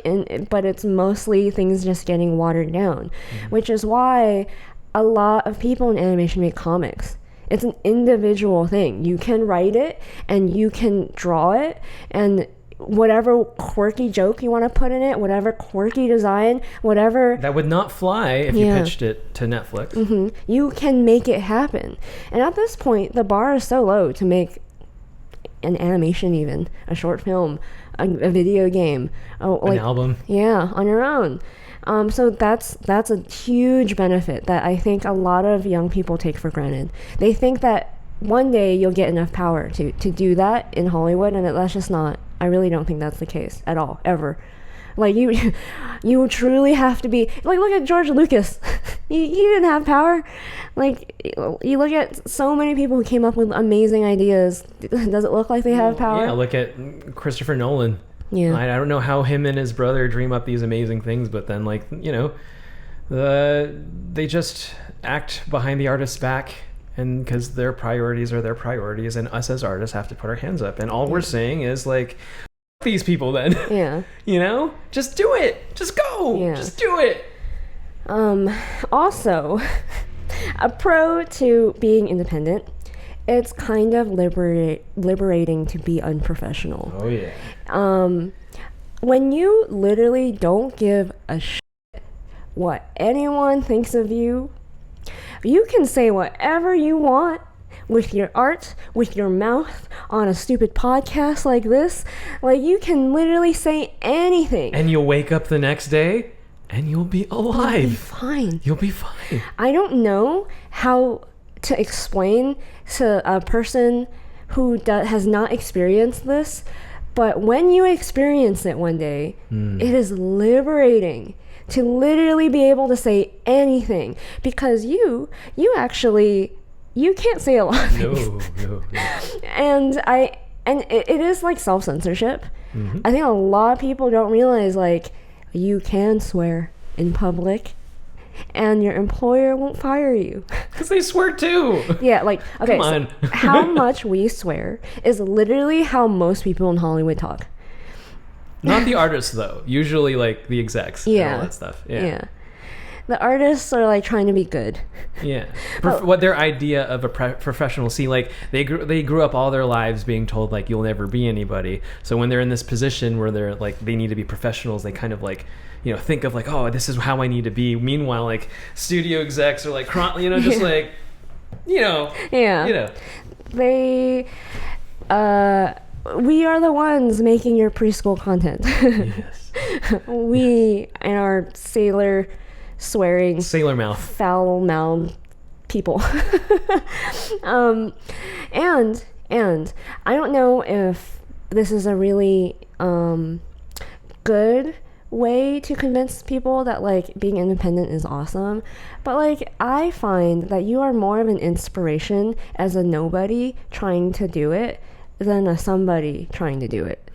but it's mostly things just getting watered down, which is why a lot of people in animation make comics. It's an individual thing. You can write it and you can draw it, and whatever quirky joke you want to put in it, whatever quirky design, whatever that would not fly if you pitched it to Netflix. You can make it happen. And at this point, the bar is so low to make an animation, even a short film, a video game, an album, on your own. So that's a huge benefit that I think a lot of young people take for granted. They think that one day you'll get enough power to do that in Hollywood, and that's just not. I really don't think that's the case at all, ever. Like, you truly have to be, like, look at George Lucas. he didn't have power. Like, you look at so many people who came up with amazing ideas. Does it look like they have power? Yeah, look at Christopher Nolan. Yeah. I don't know how him and his brother dream up these amazing things, but then, like, they just act behind the artist's back, and because their priorities are their priorities, and us as artists have to put our hands up. And all we're saying is, like, these people then. Yeah. Just do it. Just go. Yeah. Just do it. Also, a pro to being independent, it's kind of liberating to be unprofessional. Oh, yeah. When you literally don't give a shit what anyone thinks of you, you can say whatever you want with your art, with your mouth, on a stupid podcast like this. Like, you can literally say anything. And you'll wake up the next day and you'll be alive. You'll be fine. You'll be fine. I don't know how to explain to a person who has not experienced this, but when you experience it one day, it is liberating to literally be able to say anything, because you can't say a lot of things. No. And it is like self-censorship. I think a lot of people don't realize, like, you can swear in public and your employer won't fire you. Because they swear too. Yeah, like, okay, come on. So how much we swear is literally how most people in Hollywood talk. Not the artists, though. Usually, like, the execs and all that stuff. Yeah. The artists are, like, trying to be good. Yeah. What their idea of a professional, see, like, they grew up all their lives being told, like, you'll never be anybody. So when they're in this position where they're, like, they need to be professionals, they kind of, like, think of, like, oh, this is how I need to be. Meanwhile, like, studio execs are, like, just, like, Yeah. They, we are the ones making your preschool content. Yes. We and our sailor swearing, sailor mouth, foul mouth people. And I don't know if this is a really good way to convince people that like being independent is awesome, but like I find that you are more of an inspiration as a nobody trying to do it than a somebody trying to do it.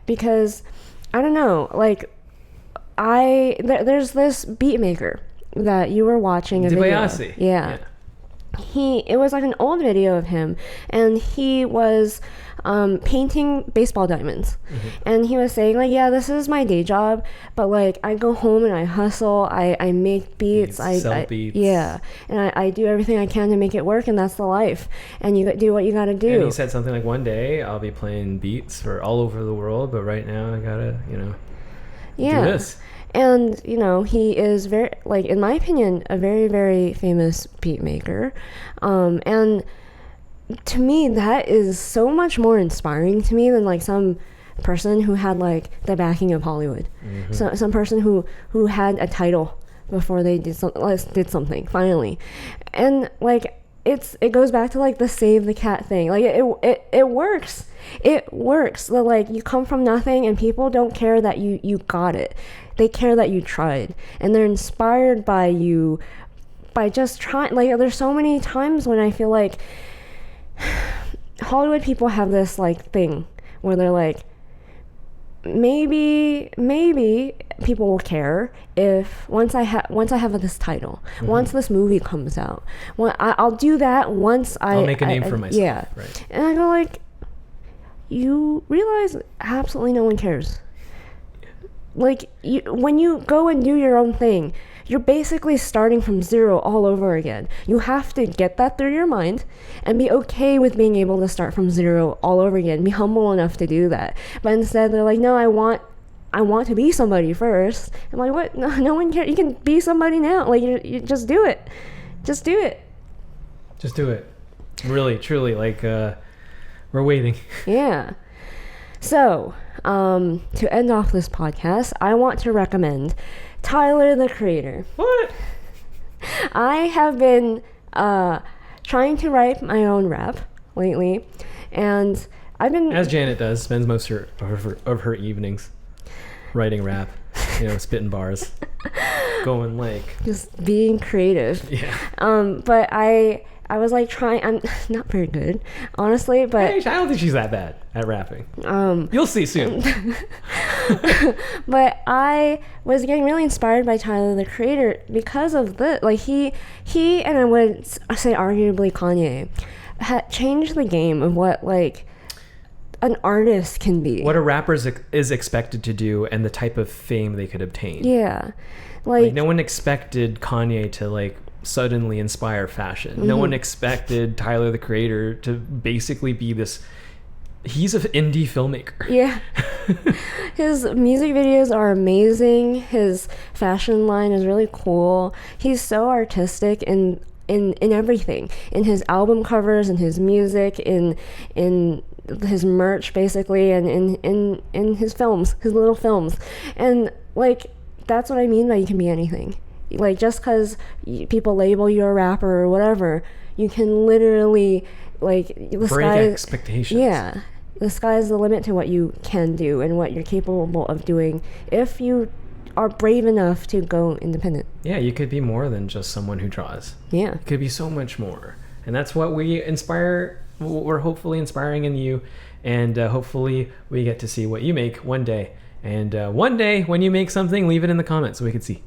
Because I don't know, like there's this beat maker that you were watching a video. Yeah. It was like an old video of him, and he was painting baseball diamonds. And he was saying like, yeah, this is my day job, but like I go home and I hustle, I make beats, I sell beats. Yeah, and I do everything I can to make it work, and that's the life, and you do what you gotta do. And he said something like, one day I'll be playing beats for all over the world, but right now I gotta do this. And, you know, he is very, like, in my opinion, a very, very famous beat maker. And to me, that is so much more inspiring to me than, like, some person who had, like, the backing of Hollywood. So, some person who had a title before they did something, finally. And, like, it goes back to, like, the save the cat thing. Like, it works. It works. Like, you come from nothing, and people don't care that you got it. They care that you tried, and they're inspired by you by just trying. Like, there's so many times when I feel like Hollywood people have this like thing where they're like, maybe people will care if once I have this title, once this movie comes out, I'll do that once I'll make a name for myself. Yeah, right. And I go like, you realize absolutely no one cares. Like, when you go and do your own thing, you're basically starting from zero all over again. You have to get that through your mind and be okay with being able to start from zero all over again. Be humble enough to do that. But instead, they're like, no, I want to be somebody first. I'm like, what? No one cares. You can be somebody now. Like, you just do it. Just do it. Just do it. Really, truly, like, we're waiting. Yeah. So, to end off this podcast, I want to recommend Tyler, the Creator. What? I have been trying to write my own rap lately, and I've been... As Janet does, spends most of her evenings writing rap, spitting bars, going like... Just being creative. Yeah. But I was like trying. I'm not very good, honestly, but hey, I don't think she's that bad at rapping. You'll see soon. But I was getting really inspired by Tyler, the Creator, because of this. Like he and I would say arguably Kanye had changed the game of what like an artist can be, what a rapper is expected to do, and the type of fame they could obtain. Yeah, like no one expected Kanye to like suddenly inspire fashion. No one expected Tyler, the Creator, to basically be this... He's an indie filmmaker. Yeah. His music videos are amazing. His fashion line is really cool. He's so artistic in everything. In his album covers, in his music, in his merch, basically, and in his films, his little films. And, like, that's what I mean by you can be anything. Like, just because people label you a rapper or whatever, you can literally, like... break expectations. Yeah. The sky's the limit to what you can do and what you're capable of doing if you are brave enough to go independent. Yeah, you could be more than just someone who draws. Yeah. You could be so much more. And that's what we're hopefully inspiring in you. And hopefully we get to see what you make one day. And one day when you make something, leave it in the comments so we can see.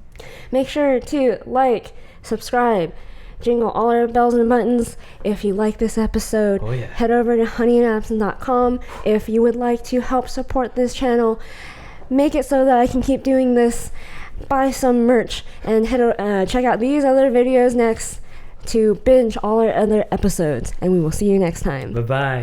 Make sure to like, subscribe, jingle all our bells and buttons. If you like this episode, head over to honeyandabsinthe.com. If you would like to help support this channel, make it so that I can keep doing this, buy some merch, and check out these other videos next to binge all our other episodes. And we will see you next time. Bye-bye.